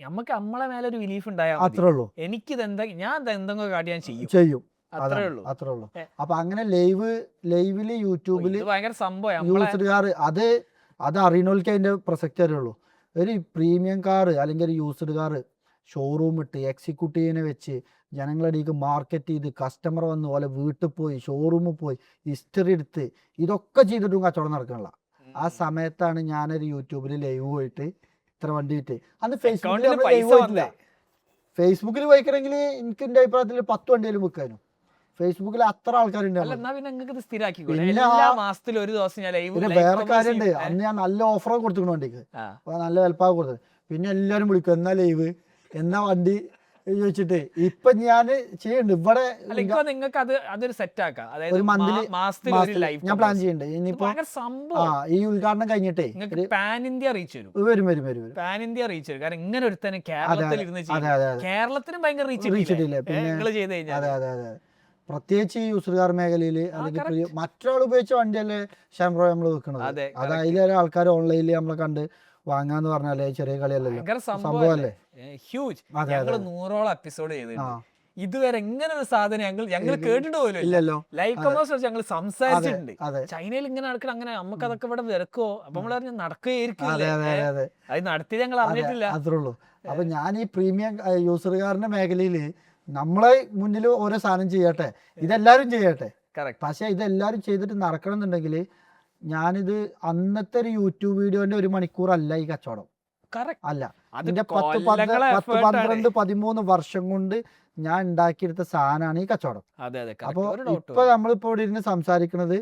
നമുക്ക് നമ്മളെ മേലെ ഒരു ബിലീഫ് ഉണ്ടായാൽ അത്രേ ഉള്ളൂ. എനിക്കിത് എന്താ, ഞാൻ എന്തെങ്കിലും കാര്യം ഞാൻ ചെയ്യും, അത്രേ ഉള്ളൂ. അപ്പൊ അങ്ങനെ ലൈവില് യൂട്യൂബില് ഭയങ്കര സംഭവം യൂസ്ഡ് കാർ, അത് അറിയണോൽക്ക് അതിന്റെ പ്രസക്തി അറിയുള്ളൂ. ഒരു പ്രീമിയം കാർ അല്ലെങ്കിൽ ഒരു യൂസ്ഡ് കാർ ഷോറൂം ഇട്ട് എക്സിക്യൂട്ടീവിനെ വെച്ച് ജനങ്ങളിലേക്ക് മാർക്കറ്റ് ചെയ്ത് കസ്റ്റമർ വന്ന് പോലെ വീട്ടിൽ പോയി ഷോറൂമിൽ പോയി ഹിസ്റ്ററി എടുത്ത് ഇതൊക്കെ ചെയ്തിട്ടും കച്ചവടം നടക്കണില്ല. ആ സമയത്താണ് ഞാനൊരു യൂട്യൂബിൽ ലൈവ് പോയിട്ട് ഇത്ര വണ്ടി വിറ്റ്. അന്ന് ഫേസ്ബുക്കിൽ ലൈവ് പോയിട്ടില്ല. ഫേസ്ബുക്കിൽ പോയിക്കണമെങ്കിൽ എനിക്ക് എൻ്റെ അഭിപ്രായത്തിൽ 10 വണ്ടിയിലും വിൽക്കാനും. ഫേസ്ബുക്കിൽ അത്ര ആൾക്കാരുണ്ട്. പിന്നെ വേറെ കാര്യമുണ്ട്, അന്ന് ഞാൻ നല്ല ഓഫറൊക്കെ കൊടുത്തിരുന്നു വണ്ടിക്ക്, നല്ല വിലപ്പാകെ കൊടുത്തത്. പിന്നെ എല്ലാവരും വിളിക്കും, എന്നാ ലൈവ്, എന്നാ വണ്ടി ചോദിച്ചിട്ട്. ഇപ്പൊ ഞാൻ ചെയ്യുന്നുണ്ട് ഇവിടെ. നിങ്ങൾക്ക് അതൊരു സെറ്റ് ആക്കാം, ഒരു മന്ത്ലി ഞാൻ പ്ലാൻ ചെയ്യുന്നുണ്ട്. ഇനിയിപ്പോ ഈ ഉദ്ഘാടനം കഴിഞ്ഞിട്ടേ പാൻ ഇന്ത്യ റീച്ച് വരും. പാൻ ഇന്ത്യ റീച്ച് വരും. കാരണം ഇങ്ങനെ ഒരു തന്നെ കേരളത്തിൽ കേരളത്തിനും ഭയങ്കര റീച്ച് ഇല്ല. അതെ. പ്രത്യേകിച്ച് ഈ യൂസ്ഡ് കാർ മേഖലയിൽ അല്ലെങ്കിൽ മറ്റൊരാൾ ഉപയോഗിച്ച വണ്ടിയല്ലേ ഷാംബ്രോ നമ്മൾ വെക്കണത്. അത് അതിലെ ആൾക്കാർ ഓൺലൈനിൽ നമ്മളെ കണ്ട് വാങ്ങാന്ന് പറഞ്ഞാലേ ചെറിയ കളിയല്ലല്ലോ, സംഭവമല്ലേ. ഹ്യൂജ്. ഞങ്ങൾ 100ഓളം എപ്പിസോഡ് ചെയ്തിട്ടുണ്ട്. ഇതുവരെ ഇങ്ങനെ ഒരു സാധനം ഞങ്ങൾ കേട്ടിട്ട് പോലും ഇല്ലല്ലോ. ലൈവ് കൊമേഴ്സ് ഞങ്ങൾ സംസാരിച്ചിട്ടുണ്ട്. ചൈനയിൽ ഇങ്ങനെ നടക്കണം, അങ്ങനെ നമുക്ക് അതൊക്കെ ഇവിടെ വിലക്കോ, അപ്പൊ നമ്മൾ അറിഞ്ഞ നടക്കുകയായിരിക്കും. അത് നടത്തി ഞങ്ങൾ അറിഞ്ഞിട്ടില്ല. അത്രേ ഉള്ളൂ. അപ്പൊ ഞാൻ ഈ പ്രീമിയം യൂസർ കാറിന്റെ മേഖലയില് നമ്മളെ മുന്നിൽ ഓരോ സാധനം ചെയ്യട്ടെ, ഇതെല്ലാരും ചെയ്യട്ടെ. പക്ഷെ ഇതെല്ലാരും ചെയ്തിട്ട് നടക്കണം എന്നുണ്ടെങ്കിൽ ഞാനിത് അന്നത്തെ ഒരു യൂട്യൂബ് വീഡിയോന്റെ 1 മണിക്കൂറല്ല ഈ കച്ചവടം. അല്ല, അതിന്റെ 10-13 വർഷം കൊണ്ട് ഞാൻ ഉണ്ടാക്കിയെടുത്ത സാധനമാണ് ഈ കച്ചവടം. അപ്പൊ ഇപ്പൊ നമ്മളിപ്പോ ഇവിടെ ഇരുന്ന് സംസാരിക്കുന്നത്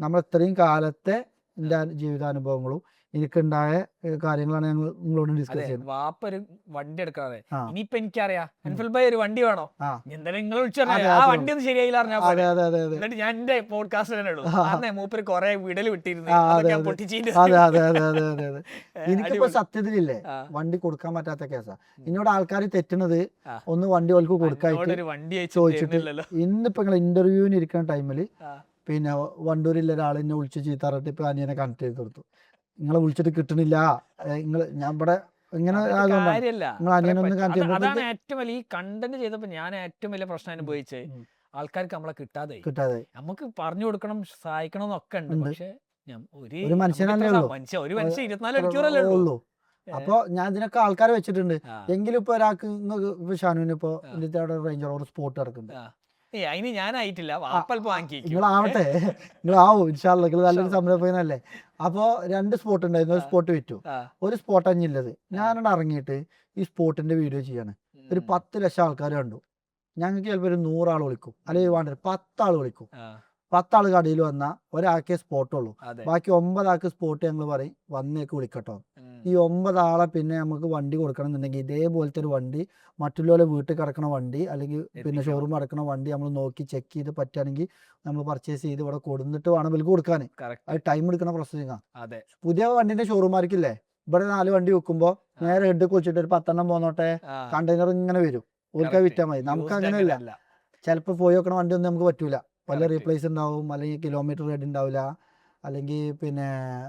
നമ്മൾ ഇത്രയും കാലത്തെ എന്റെ ജീവിതാനുഭവങ്ങളും എനിക്കുണ്ടായ കാര്യങ്ങളാണ് ഞങ്ങൾ നിങ്ങളോട് ഡിസ്കസ് ചെയ്യുന്നത്. വാപ്പ ഒരു വണ്ടി എടുക്കാതെ ആ. ഇനിയിപ്പൊ എനിക്കറിയാം അൻഫൽ ഭായി ഒരു വണ്ടി വേണോ, ആ. എന്തായാലും നിങ്ങൾ വിളിച്ചു അതെ, ആ അതെ. വണ്ടി ഒന്നും ശരിയായില്ല പറഞ്ഞാൽ അതെ അതെ അതെ അതെ എന്നിട്ട് ഞാൻ എന്റെ പോഡ്കാസ്റ്റ് തന്നെ ഇടും. കാരണം മൂപ്പര് കൊറേ വിടൽ വിട്ടിരുന്നു, ആ, അതെ, അതൊക്കെ ഞാൻ അതെ. പൊട്ടിച്ചിട്ട് അതെ അതെ അതെ അതെ അതെ അതെ എനിക്കിപ്പോ അടിപൊളി. സത്യത്തിലില്ലേ ആ. വണ്ടി കൊടുക്കാൻ പറ്റാത്ത കേസാ. എന്നോട് ആൾക്കാർ തെറ്റുന്നത് ആ. ഒന്ന് വണ്ടി ഓൾക്ക് കൊടുക്കായിട്ട് ഒരു വണ്ടി ചോദിച്ചിട്ട് ചോദിച്ചിട്ടില്ലല്ലോ. ഇന്നിപ്പോ നിങ്ങൾ ഇന്റർവ്യൂവിന് ഇരിക്കുന്ന ടൈമിൽ പിന്നെ വണ്ടൂരില്ല ഒരാൾ എന്നെ വിളിച്ച് ചീത്ത പറഞ്ഞിട്ട് ഇപ്പൊ അനിയനെ കണക്ട് ചെയ്ത് കൊടുത്തു. നിങ്ങളെ വിളിച്ചിട്ട് കിട്ടണില്ല, നിങ്ങൾ ഞാൻ ഇവിടെ ഇങ്ങനെ ആയതുകൊണ്ടാണ് കാര്യല്ല. നിങ്ങൾ അനിയനൊന്ന് കണക്ട് അതാണ് ചെയ്യുമ്പോൾ ഏറ്റവും വലിയ ഈ കണ്ടന്റ് ചെയ്തപ്പോ ഞാൻ ഏറ്റവും വലിയ പ്രശ്നം അനുഭവിച്ചത്. ആൾക്കാർക്ക് നമ്മളെ കിട്ടാതെ കിട്ടാതെ നമുക്ക് പറഞ്ഞു കൊടുക്കണം, സഹായിക്കണം എന്നൊക്കെ ഉണ്ട്. പക്ഷെ ഒരു മനുഷ്യനല്ലേ ഉള്ളൂ. ഒരു മനുഷ്യൻ 24 മണിക്കൂറല്ലേ ഉള്ളൂ. അപ്പൊ ഞാൻ ഇതിനൊക്കെ ആൾക്കാരെ വെച്ചിട്ടുണ്ട്. എങ്കിലും ഇപ്പൊ ഒരാൾക്ക് ഇപ്പൊ ഷാനുവിന് ഇപ്പൊ അവിടെ റേഞ്ചർ റോഡ് സ്പോട്ട് നടക്കുന്നുണ്ട്. അതിന് ഞാനായിട്ടില്ല, വാപ്പൽപ്പ് വാങ്ങി. നിങ്ങളാവട്ടെ, നിങ്ങളാവും ഇൻഷാല്ലാ, നിങ്ങൾ നല്ലൊരു സംരംഭകനല്ലേ. അപ്പൊ 2 സ്പോട്ട് ഉണ്ടായിരുന്നു, ഒരു സ്പോട്ട് വിറ്റു, ഒരു സ്പോട്ട് അഞ്ഞില്ലത്. ഞാനവിടെ ഇറങ്ങിയിട്ട് ഈ സ്പോട്ടിന്റെ വീഡിയോ ചെയ്യാണ്. ഒരു 10 ലക്ഷം ആൾക്കാർ കണ്ടു. ഞങ്ങൾക്ക് ചിലപ്പോൾ ഒരു 100 ആൾ വിളിക്കും, അല്ലെങ്കിൽ വേണ്ട 10 ആൾ വിളിക്കും. 10 ആൾ കടയിൽ വന്നാൽ ഒരാൾക്കേ സ്പോട്ടുള്ളൂ, ബാക്കി 9 ആൾക്ക് സ്പോട്ട് ഞങ്ങൾ പറയും വന്നേക്ക് വിളിക്കട്ടോ. ഈ 9 ആളെ പിന്നെ നമുക്ക് വണ്ടി കൊടുക്കണം എന്നുണ്ടെങ്കിൽ ഇതേപോലത്തെ ഒരു വണ്ടി, മറ്റുള്ളവരെ വീട്ടിൽ കിടക്കണ വണ്ടി, അല്ലെങ്കിൽ പിന്നെ ഷോറൂം കിടക്കണ വണ്ടി നമ്മൾ നോക്കി ചെക്ക് ചെയ്ത് പറ്റുകയാണെങ്കിൽ നമ്മൾ പർച്ചേസ് ചെയ്ത് ഇവിടെ കൊടുത്തിട്ട് വേണം വിൽക്ക് കൊടുക്കാൻ. അത് ടൈം എടുക്കണ പ്രോസസ്സിംഗ്. പുതിയ വണ്ടിന്റെ ഷോറൂമാർക്കില്ലേ, ഇവിടെ 4 വണ്ടി വെക്കുമ്പോൾ നേരെ ഹെഡ് കുളിച്ചിട്ട് ഒരു 10 എണ്ണം പോന്നോട്ടെ, കണ്ടെയ്നർ ഇങ്ങനെ വരും, ഓൽക്കാ വിറ്റാൽ മതി. നമുക്ക് അങ്ങനെയല്ല. ചിലപ്പോൾ പോയി വെക്കണ വണ്ടി ഒന്നും നമുക്ക് പറ്റൂല, വല്ല റീപ്ലേസ് ഉണ്ടാവും, അല്ലെങ്കിൽ കിലോമീറ്റർ റേറ്റ് ഉണ്ടാവില്ല, അല്ലെങ്കിൽ പിന്നെ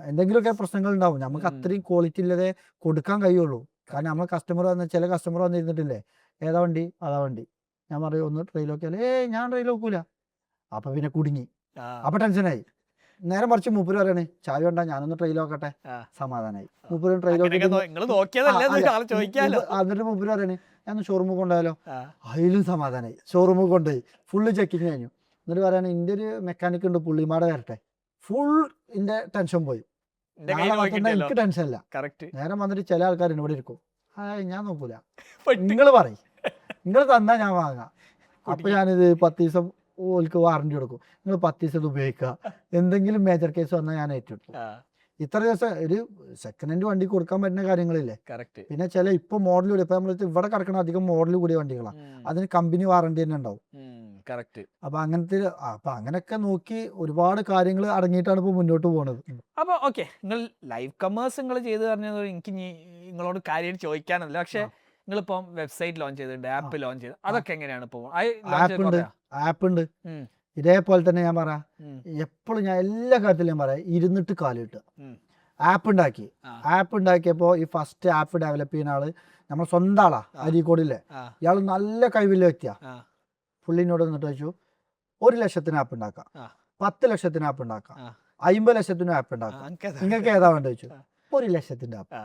എന്തെങ്കിലുമൊക്കെ പ്രശ്നങ്ങൾ ഉണ്ടാവും. നമുക്ക് അത്രയും ക്വാളിറ്റി ഇല്ലാതെ കൊടുക്കാൻ കഴിയുള്ളൂ. കാരണം നമ്മൾ കസ്റ്റമർ ചില കസ്റ്റമർ വന്നിരുന്നിട്ടില്ലേ, ഏതാ വണ്ടി അതാ വണ്ടി, ഞാൻ പറയും ഒന്ന് ട്രെയിൽ നോക്കിയാൽ ഞാൻ ട്രെയിൽ നോക്കൂല, അപ്പൊ പിന്നെ കുടുങ്ങി, അപ്പൊ ടെൻഷനായി. നേരെ മറിച്ച് മൂപ്പര് പറയണേ ചായ വേണ്ട ഞാനൊന്ന് ട്രെയിൽ നോക്കട്ടെ, സമാധാനമായി. മൂപ്പര് ട്രെയിൽ എന്നിട്ട് മൂപ്പര് പറയണേ ഞാൻ ഷോറൂമിൽ കൊണ്ടുപോയാലോ, അതിലും സമാധാനമായി. ഷോറൂമിൽ കൊണ്ടുപോയി ഫുള്ള് ചെക്കിങ് കഴിഞ്ഞു. എന്നിട്ട് പറയാണ് ഇന്റെ ഒരു മെക്കാനിക് ഉണ്ട്, പുള്ളിമാടെ വരട്ടെ. ഫുൾ ഇന്റെ ടെൻഷൻ പോയി. എനിക്ക് ടെൻഷൻ ഇല്ല. നേരം വന്നിട്ട് ചില ആൾക്കാർ ഇവിടെ ഇരിക്കും, ഞാൻ നോക്കൂല, നിങ്ങൾ പറയും, നിങ്ങൾ തന്നാ ഞാൻ വാങ്ങാം. അപ്പൊ ഞാനിത് 10 ദിവസം ഓൽക്ക് വാറണ്ടി കൊടുക്കും, നിങ്ങൾ 10 ദിവസം ഇത് ഉപയോഗിക്കുക, എന്തെങ്കിലും മേജർ കേസ് വന്നാൽ ഞാൻ ഏറ്റെടുക്കും. ഇത്ര ദിവസം ഒരു സെക്കൻഡ് ഹാൻഡ് വണ്ടി കൊടുക്കാൻ പറ്റുന്ന കാര്യങ്ങളില്ലേ. പിന്നെ ചില ഇപ്പൊ മോഡൽ കൂടി, ഇപ്പൊ നമ്മൾ ഇവിടെ കിടക്കണ അധികം മോഡൽ കൂടിയ വണ്ടികളാണ്, അതിന് കമ്പനി വാറണ്ടി തന്നെ ഉണ്ടാവും. അപ്പൊ അങ്ങനത്തെ അങ്ങനെയൊക്കെ നോക്കി ഒരുപാട് കാര്യങ്ങൾ അടങ്ങിയിട്ടാണ് ഇപ്പൊ മുന്നോട്ട് പോകുന്നത്. അപ്പൊ ഓക്കെ, നിങ്ങൾ ലൈവ് കമേഴ്സ് നിങ്ങൾ ചെയ്ത് പറഞ്ഞത് എനിക്ക് നിങ്ങളോട് കാര്യം ചോദിക്കാനല്ല. പക്ഷെ നിങ്ങളിപ്പം വെബ്സൈറ്റ് ലോഞ്ച് ചെയ്തിട്ടുണ്ട്, ആപ്പ് ലോഞ്ച് ചെയ്ത്, അതൊക്കെ എങ്ങനെയാണ് ഇപ്പോൾ? ആപ്പ് ഉണ്ട്. ഇതേപോലെ തന്നെ ഞാൻ പറയാം, എപ്പോഴും ഞാൻ എല്ലാ കാര്യത്തിലും ഞാൻ പറയാം, ഇരുന്നിട്ട് കാലിട്ട് ആപ്പ് ഉണ്ടാക്കി. ആപ്പ് ഉണ്ടാക്കിയപ്പോ ഈ ഫസ്റ്റ് ആപ്പ് ഡെവലപ്പ് ചെയ്യുന്ന ആള് നമ്മൾ സ്വന്തം ആളാ, അരീക്കോടില്ലേ. ഇയാൾ നല്ല കഴിവില്ല വ്യക്തിയാ. പുള്ളിനോട് എന്നിട്ട് വെച്ചു 1 ലക്ഷത്തിന് ആപ്പ് ഉണ്ടാക്കാം, 10 ലക്ഷത്തിന് ആപ്പ് ഉണ്ടാക്കാം, 50 ലക്ഷത്തിന് ആപ്പ് ഉണ്ടാക്കാം, നിങ്ങൾക്ക് ഏതാ വേണ്ട വെച്ചു. 1 ലക്ഷത്തിന്റെ ആപ്പ്.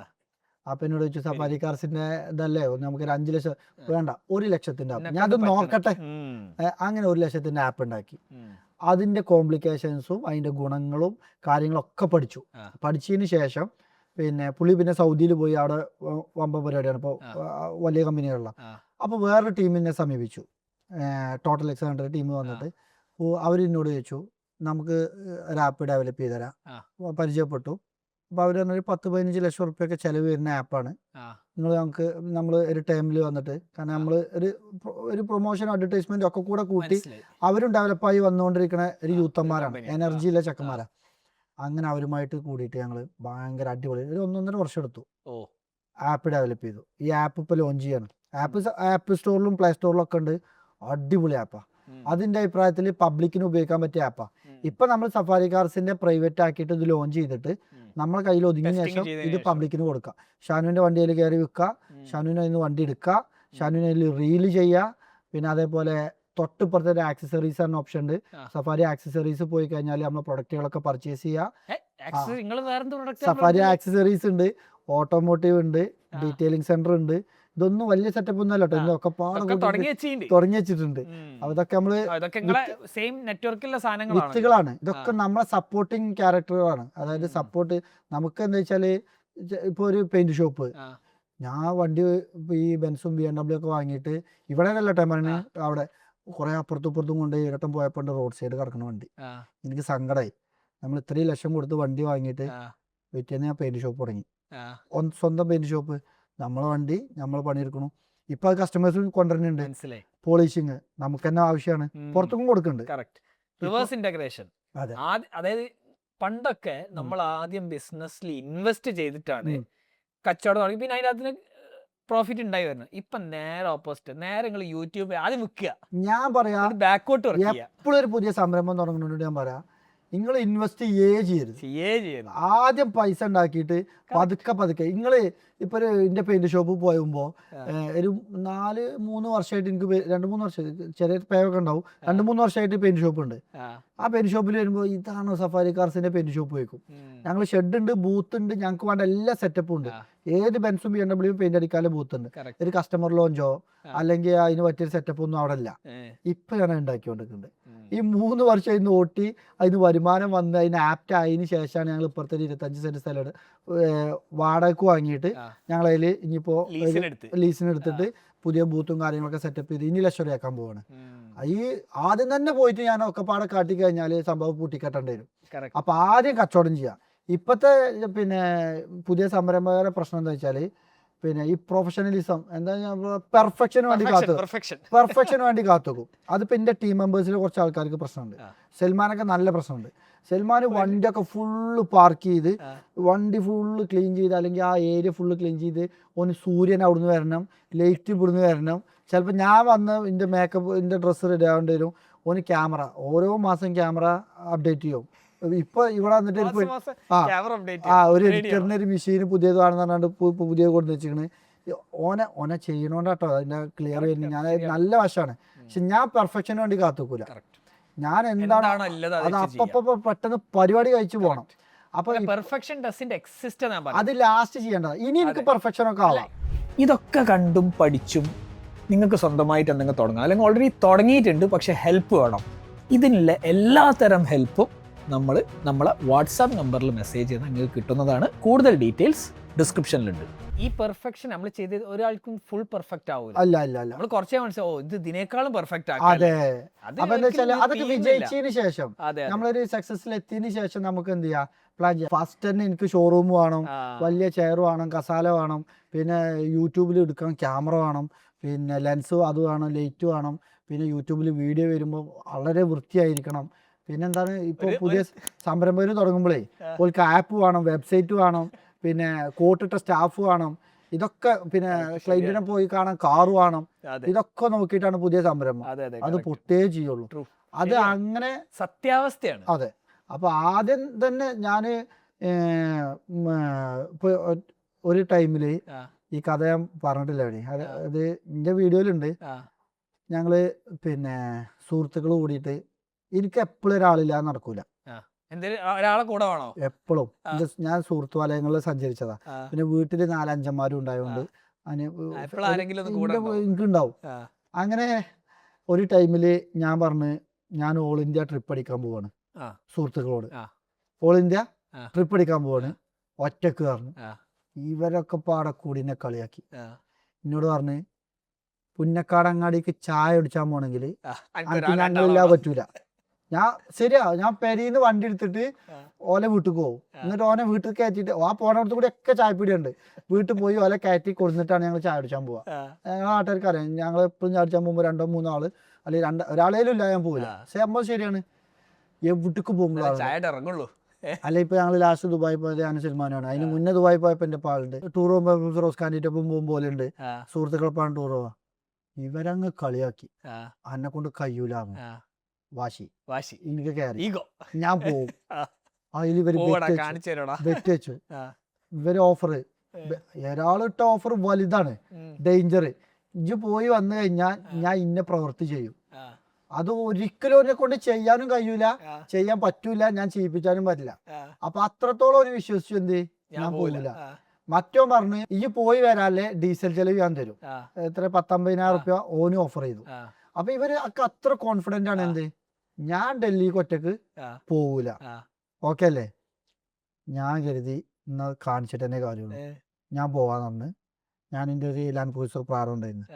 അപ്പൊ എന്നോട് ചോദിച്ചു സഫാരി കാർസിന്റെ ഇതല്ലേ, നമുക്ക് ഒരു 5 ലക്ഷം വേണ്ട, 1 ലക്ഷത്തിന്റെ ആപ്പ്, ഞാൻ അത് നോക്കട്ടെ. അങ്ങനെ 1 ലക്ഷത്തിന്റെ ആപ്പ് ഉണ്ടാക്കി. അതിന്റെ കോംപ്ലിക്കേഷൻസും അതിന്റെ ഗുണങ്ങളും കാര്യങ്ങളൊക്കെ പഠിച്ചു. പഠിച്ചതിന് ശേഷം പിന്നെ സൗദിയിൽ പോയി, അവിടെ വമ്പ പരിപാടിയാണ് ഇപ്പോൾ, വലിയ കമ്പനികളിലാണ്. അപ്പൊ വേറൊരു ടീമിനെ സമീപിച്ചു, ടോട്ടൽ എക്സ് 100 ടീം വന്നിട്ട് അവരെന്നോട് ചോദിച്ചു നമുക്ക് ഒരു ആപ്പ് ഡെവലപ്പ് ചെയ്ത് തരാം. പരിചയപ്പെട്ടു. അപ്പോൾ അവർ പറഞ്ഞൊരു 10-15 ലക്ഷം റുപ്യൊക്കെ ചിലവ് വരുന്ന ആപ്പാണ്, നമ്മൾ ഒരു ടൈമിൽ വന്നിട്ട്, കാരണം നമ്മൾ ഒരു പ്രൊമോഷൻ അഡ്വർടൈസ്മെന്റ് ഒക്കെ കൂടെ കൂട്ടി അവരും ഡെവലപ്പായി വന്നുകൊണ്ടിരിക്കുന്ന ഒരു യൂത്തന്മാരാണ്, എനർജിയിലെ ചെക്കന്മാരാണ്. അങ്ങനെ അവരുമായിട്ട് കൂടിയിട്ട് ഞങ്ങൾ ഭയങ്കര അടിപൊളി ഒരു 1.5 വർഷം എടുത്തു ആപ്പ് ഡെവലപ്പ് ചെയ്തു. ഈ ആപ്പ് ഇപ്പോൾ ലോഞ്ച് ചെയ്യണം. ആപ്പ് സ്റ്റോറിലും പ്ലേ സ്റ്റോറിലും ഒക്കെ ഉണ്ട്. അടിപൊളി ആപ്പാ. അതിന്റെ അഭിപ്രായത്തിൽ പബ്ലിക്കിന് ഉപയോഗിക്കാൻ പറ്റിയ ആപ്പാ. ഇപ്പൊ നമ്മൾ സഫാരി കാർസിന്റെ പ്രൈവറ്റ് ആക്കിയിട്ട് ഇത് ലോഞ്ച് ചെയ്തിട്ട് നമ്മളെ കയ്യിൽ ഒതുങ്ങിയ ശേഷം ഇത് പബ്ലിക്കിന് കൊടുക്കുക. ഷാനുവിന്റെ വണ്ടിയിൽ കയറി വിൽക്കുക, ഷാനുവിന് അതിന് വണ്ടി എടുക്കുക, ഷാനുവിന് അതിൽ റീല് ചെയ്യുക. പിന്നെ അതേപോലെ തൊട്ടിപ്പുറത്തെ ഒരു ആക്സസറീസ് എന്ന ഓപ്ഷൻ ഉണ്ട്. സഫാരി ആക്സസറീസ് പോയി കഴിഞ്ഞാൽ നമ്മളെ പ്രൊഡക്റ്റുകളൊക്കെ പർച്ചേസ് ചെയ്യുക. സഫാരി ആക്സസറീസ് ഉണ്ട്, ഓട്ടോമോട്ടീവ് ഉണ്ട്, ഡീറ്റെയിലിംഗ് സെന്റർ ഉണ്ട്. ഇതൊന്നും വലിയ സെറ്റപ്പ് ഒന്നും അല്ല കേട്ടോ, ഇതൊക്കെ തുടങ്ങി വെച്ചിട്ടുണ്ട്. അതൊക്കെ നമ്മള് വിത്തുകളാണ്. ഇതൊക്കെ നമ്മളെ സപ്പോർട്ടിങ് ക്യാരക്ടറുകളാണ്. അതായത് സപ്പോർട്ട് നമുക്ക് എന്താ വെച്ചാല്, ഇപ്പൊ ഒരു പെയിന്റ് ഷോപ്പ്, ഞാൻ വണ്ടി ഈ ബെൻസും BMW ഒക്കെ വാങ്ങിയിട്ട് ഇവിടെ നല്ല ടൈമാണ്, അവിടെ കുറെ അപ്പുറത്തും ഇപ്പുറത്തും കൊണ്ട് ഇരട്ടം പോയപ്പോൾ റോഡ് സൈഡ് കിടക്കുന്ന വണ്ടി. എനിക്ക് സങ്കടമായി. നമ്മൾ 3 ലക്ഷം കൊടുത്ത് വണ്ടി വാങ്ങിയിട്ട് പിറ്റേന്ന് ഞാൻ പെയിന്റ് ഷോപ്പ് തുടങ്ങി. സ്വന്തം പെയിന്റ് ഷോപ്പ്, നമ്മളെ വണ്ടി നമ്മൾ പണിയെടുക്കണം. ഇപ്പൊ കസ്റ്റമേഴ്സ് കൊണ്ടുവരുന്നുണ്ട്. പോളിഷിങ് നമുക്ക് തന്നെ ആവശ്യമാണ്, പുറത്തേക്കും കൊടുക്കുന്നുണ്ട്. Reverse integration. അതായത് പണ്ടൊക്കെ നമ്മൾ ആദ്യം ബിസിനസ്സിൽ ഇൻവെസ്റ്റ് ചെയ്തിട്ടാണ് കച്ചവടം തുടങ്ങി, പിന്നെ അതിനകത്ത് പ്രോഫിറ്റ് ഉണ്ടായി വരുന്നത്. ഇപ്പൊ നേരെ ഓപ്പോസിറ്റ്, നേരെ നിങ്ങൾ യൂട്യൂബ് ആദ്യം വിൽക്കുക. ഞാൻ പറയാം, ബാക്കോട്ട് എപ്പോഴും ഒരു പുതിയ സംരംഭം തുടങ്ങുന്നുണ്ട്. ഞാൻ പറയാം, നിങ്ങൾ ഇൻവെസ്റ്റ് ചെയ്യരുത്. ആദ്യം പൈസ ഉണ്ടാക്കിയിട്ട് പതുക്കെ നിങ്ങൾ ഇപ്പൊ എന്റെ പെയിന്റ് ഷോപ്പ് പോകുമ്പോൾ ഒരു 3 വർഷമായിട്ട് എനിക്ക് 2-3 വർഷം ചെറിയ പേയൊക്കെ ഉണ്ടാവും. 2-3 വർഷമായിട്ട് പെയിന്റ് ഷോപ്പ് ഉണ്ട്. ആ പെയിന്റ് ഷോപ്പിൽ വരുമ്പോൾ ഇതാണോ സഫാരി കാർസിന്റെ പെയിന്റ് ഷോപ്പ് വെക്കും. ഞങ്ങൾ ഷെഡ് ഉണ്ട്, ബൂത്ത് ഉണ്ട്, ഞങ്ങൾക്ക് വേണ്ട എല്ലാ സെറ്റപ്പും ഉണ്ട്. ഏത് ബെൻസും BMW പെയിന്റ് അടിക്കാനും ബൂത്ത് ഉണ്ട്. ഒരു കസ്റ്റമർ ലോഞ്ചോ അല്ലെങ്കിൽ അതിന് പറ്റിയൊരു സെറ്റപ്പ് ഒന്നും അവിടെ ഇല്ല. ഇപ്പൊ ഞാൻ ഉണ്ടാക്കിക്കൊണ്ടിരിക്കുന്നുണ്ട്. ഈ 3 വർഷം അതിന് ഓട്ടി അതിന് വരുമാനം വന്ന് അതിന് ആപ്റ്റ് ആയതിനു ശേഷമാണ് ഞങ്ങൾ ഇപ്പുറത്തെ 25 സെന്റ് സ്ഥലം വാടകയ്ക്ക് വാങ്ങിയിട്ട് ഞങ്ങൾ അതിൽ ഇനിയിപ്പോ ലീസിന് എടുത്തിട്ട് പുതിയ ബൂത്തും കാര്യങ്ങളൊക്കെ സെറ്റപ്പ് ചെയ്ത് ഇനി ലക്ഷം രൂപയാക്കാൻ പോവാണ്. ഈ ആദ്യം തന്നെ പോയിട്ട് ഞാൻ ഒക്കെ പാടെ കാട്ടി കഴിഞ്ഞാൽ സംഭവം പൂട്ടിക്കെട്ടേണ്ടി വരും. അപ്പൊ ആദ്യം കച്ചവടം ചെയ്യാം. ഇപ്പത്തെ പിന്നെ പുതിയ സംരംഭകരുടെ പ്രശ്നം എന്താ വെച്ചാല്, പിന്നെ ഈ പ്രൊഫഷണലിസം എന്താ പെർഫെക്ഷന് വേണ്ടി കാത്തുക്കും. അതിപ്പോ എന്റെ ടീം മെമ്പേഴ്സിൽ കുറച്ച് ആൾക്കാർക്ക് പ്രശ്നമുണ്ട്. സൽമാനൊക്കെ നല്ല പ്രശ്നമുണ്ട്. സൽമാൻ വണ്ടിയൊക്കെ ഫുള്ള് പാർക്ക് ചെയ്ത് വണ്ടി ഫുള്ള് ക്ലീൻ ചെയ്ത് അല്ലെങ്കിൽ ആ ഏരിയ ഫുള്ള് ക്ലീൻ ചെയ്ത് ഒന്ന് സൂര്യൻ അവിടുന്ന് വരണം, ലൈറ്റ് ഇവിടുന്ന് വരണം. ചിലപ്പോൾ ഞാൻ വന്ന് എൻ്റെ മേക്കപ്പ് എൻ്റെ ഡ്രസ്സ് റെഡി ആവേണ്ടി വരും. ഓന് ക്യാമറ ഓരോ മാസം ക്യാമറ അപ്ഡേറ്റ് ചെയ്യും. ഇപ്പൊ ഇവിടെ വന്നിട്ട് ഒരു എഡിറ്ററിന് ഒരു മെഷീൻ പുതിയതാണെന്ന് പറഞ്ഞിട്ട് പുതിയ കൊണ്ടു വെച്ചിരിക്കണ്. ഓനെ ചെയ്യണോണ്ടാട്ടോ അതിന്റെ ക്ലിയർ ചെയ്യുന്നത്. ഞാൻ നല്ല വശമാണ്, പക്ഷെ ഞാൻ പെർഫെക്ഷന് വേണ്ടി കാത്തുക്കൂല. ഞാൻ എന്താണ് അത് അപ്പൊ പെട്ടെന്ന് പരിപാടി കഴിച്ചു പോകണം. അപ്പൊ അത് ലാസ്റ്റ് ചെയ്യേണ്ടത്. ഇനി എനിക്ക് പെർഫെക്ഷൻ ഒക്കെ ആവാം. ഇതൊക്കെ കണ്ടും പഠിച്ചും നിങ്ങൾക്ക് സ്വന്തമായിട്ട് എന്തെങ്കിലും തുടങ്ങാം, അല്ലെങ്കിൽ ഓൾറെഡി തുടങ്ങിയിട്ടുണ്ട് പക്ഷെ ഹെൽപ്പ് വേണം. ഇതിനുള്ള എല്ലാത്തരം ഹെൽപ്പും നമ്മളെ വാട്സാപ്പ് നമ്പറിൽ മെസ്സേജ് ചെയ്താൽ നിങ്ങൾക്ക് കിട്ടുന്നതാണ്. കൂടുതൽ ഡീറ്റെയിൽസ് ഡിസ്ക്രിപ്ഷനിലുണ്ട്. ഈ പെർഫെക്ഷൻ നമ്മൾ ചെയ്ത് ഒരാൾക്കും ഫുൾ പെർഫെക്റ്റ് ആവില്ല. അല്ല നമ്മൾ കുറച്ചേ മനസ്സിലാവും ഇത് ഇതിനേക്കാളും പെർഫെക്റ്റ് ആക്കും. അതെ, അപ്പൊ എന്താ വെച്ചാൽ അതൊക്കെ വിജയിച്ചതിന് ശേഷം നമ്മളൊരു സക്സസിൽ എത്തിയതിനു ശേഷം നമുക്ക് എന്ത് ചെയ്യാം, പ്ലാൻ ചെയ്യാം. ഫസ്റ്റ് തന്നെ എനിക്ക് ഷോറൂം വേണം, വലിയ ചെയർ വേണം, കസാല വേണം, പിന്നെ യൂട്യൂബിൽ എടുക്കണം ക്യാമറ വേണം, പിന്നെ ലെൻസ് അത് വേണം, ലൈറ്റ് വേണം, പിന്നെ യൂട്യൂബിൽ വീഡിയോ വരുമ്പോൾ വളരെ വൃത്തിയായിരിക്കണം. പിന്നെന്താണ്, ഇപ്പോൾ പുതിയ സംരംഭം തുടങ്ങുമ്പോഴേ ഓൾക്ക് ആപ്പ് വേണം, വെബ്സൈറ്റ് വേണം, പിന്നെ കോട്ടിട്ട സ്റ്റാഫ് വേണം, ഇതൊക്കെ പിന്നെ ക്ലൈന്റിനെ പോയി കാണാൻ കാറ് വേണം. ഇതൊക്കെ നോക്കിയിട്ടാണ് പുതിയ സംരംഭം. അത് പൊട്ടേ ചെയ്യുള്ളൂ. അത് അങ്ങനെ സത്യാവസ്ഥയാണ്. അതെ. അപ്പൊ ആദ്യം തന്നെ ഞാന് ഇപ്പൊ ഒരു ടൈമില് ഈ കഥ ഞാൻ പറഞ്ഞിട്ടില്ല അവിടെ, അത് എന്റെ വീഡിയോയിലുണ്ട്. ഞങ്ങള് പിന്നെ സുഹൃത്തുക്കൾ കൂടിയിട്ട്, എനിക്ക് എപ്പോഴും ഒരാളില്ല നടക്കൂല, ഒരാളെ കൂടെ വേണോ എപ്പോഴും. ഞാൻ സുഹൃത്തു വലയങ്ങളിൽ സഞ്ചരിച്ചതാ. പിന്നെ വീട്ടില് 4-5 ഉണ്ടായതുകൊണ്ട് എനിക്കുണ്ടാവും. അങ്ങനെ ഒരു ടൈമില് ഞാൻ പറഞ്ഞ് ഞാൻ ഓൾ ഇന്ത്യ ട്രിപ്പ് അടിക്കാൻ പോവാണ് സുഹൃത്തുക്കളോട്. ഓൾ ഇന്ത്യ ട്രിപ്പ് അടിക്കാൻ പോവാണ് ഒറ്റക്ക് പറഞ്ഞു. ഇവരൊക്കെ പാടെ കൂടി എന്നെ കളിയാക്കി. എന്നോട് പറഞ്ഞ് പുന്നക്കാടങ്ങാടിക്ക് ചായ കുടിച്ചാൻ പോണെങ്കിൽ ഞങ്ങളില്ലാതെ പറ്റൂല. ഞാൻ ശരിയാ, ഞാൻ പെരീന്ന് വണ്ടി എടുത്തിട്ട് ഓലെ വീട്ടിൽ പോകും. എന്നിട്ട് ഓനെ വീട്ടിൽ കയറ്റിട്ട് ആ പോണടത്ത് കൂടി ഒക്കെ ചായപ്പീടിയുണ്ട്. വീട്ടിൽ പോയി ഓലെ കയറ്റി കൊടുത്തിട്ടാണ് ഞങ്ങൾ ചായ കുടിച്ചാൻ പോവാ. ഞങ്ങളെ നാട്ടുകാർക്ക് അറിയാം, ഞങ്ങൾ എപ്പോഴും ചായ കുടിച്ചാൻ പോകുമ്പോൾ 2-3 ആള് അല്ലെങ്കിൽ ഒരാളേലും ഇല്ല ഞാൻ പോവില്ല. സംഭവം ശരിയാണ്. എവിടേക്ക് പോകുമ്പോഴാണ്. അല്ല, ഇപ്പൊ ഞങ്ങൾ ലാസ്റ്റ് ദുബായി പോയത് ഞാൻ സൽമാനാണ്. അതിന് മുന്നേ ദുബായി പോയപ്പോ എന്റെ പാളുണ്ട്. ടൂർ പോകുമ്പോ ഫിറോസ് ഖാന്റെ ഒപ്പം പോകും പോലെ ഉണ്ട്. സുഹൃത്തുക്കളൊപ്പം ടൂർ പോവാ. ഇവരങ്ങ് കളിയാക്കി, എന്നെ കൊണ്ട് കഴിയൂല. വാശി എനിക്ക് കയറി, ഞാൻ പോവും. അതിൽ ഇവര് ബെറ്റ് വെച്ചു. ഇവര് ഓഫർ, ഒരാളിട്ട ഓഫർ വലുതാണ്, ഡേഞ്ചർ. ഇജ്ജ് പോയി വന്നു കഴിഞ്ഞാൽ ഞാൻ ഇന്ന പ്രവൃത്തി ചെയ്യും. അത് ഒരിക്കലും എന്നെ കൊണ്ട് ചെയ്യാനും കഴിയൂല, ചെയ്യാൻ പറ്റൂല, ഞാൻ ചെയ്യിപ്പിച്ചാനും പറ്റില്ല. അപ്പൊ അത്രത്തോളം ഒരു വിശ്വസിച്ചു എന്ത് ഞാൻ പോയില്ല. മറ്റോ പറഞ്ഞ് ഈ പോയി വരാല്ലേ ഡീസൽ ചെലവ് ഞാൻ തരും, എത്ര 10-50,000 റുപ്യ ഓന് ഓഫർ ചെയ്തു. അപ്പൊ ഇവര് അത്ര കോൺഫിഡന്റ് ആണ് എന്ത് ഞാൻ ഡൽഹിക്ക് ഒറ്റക്ക് പോവൂല. ഓക്കെ അല്ലേ? ഞാൻ കരുതി ഇന്ന് കാണിച്ചിട്ട് തന്നെ കാര്യമുള്ളൂ, ഞാൻ പോവാന്ന് പറഞ്ഞ് ഞാൻ എൻ്റെ ഒരു ലാൻഡ് ക്രൂസർ പ്രാരം ഉണ്ടായിരുന്നു.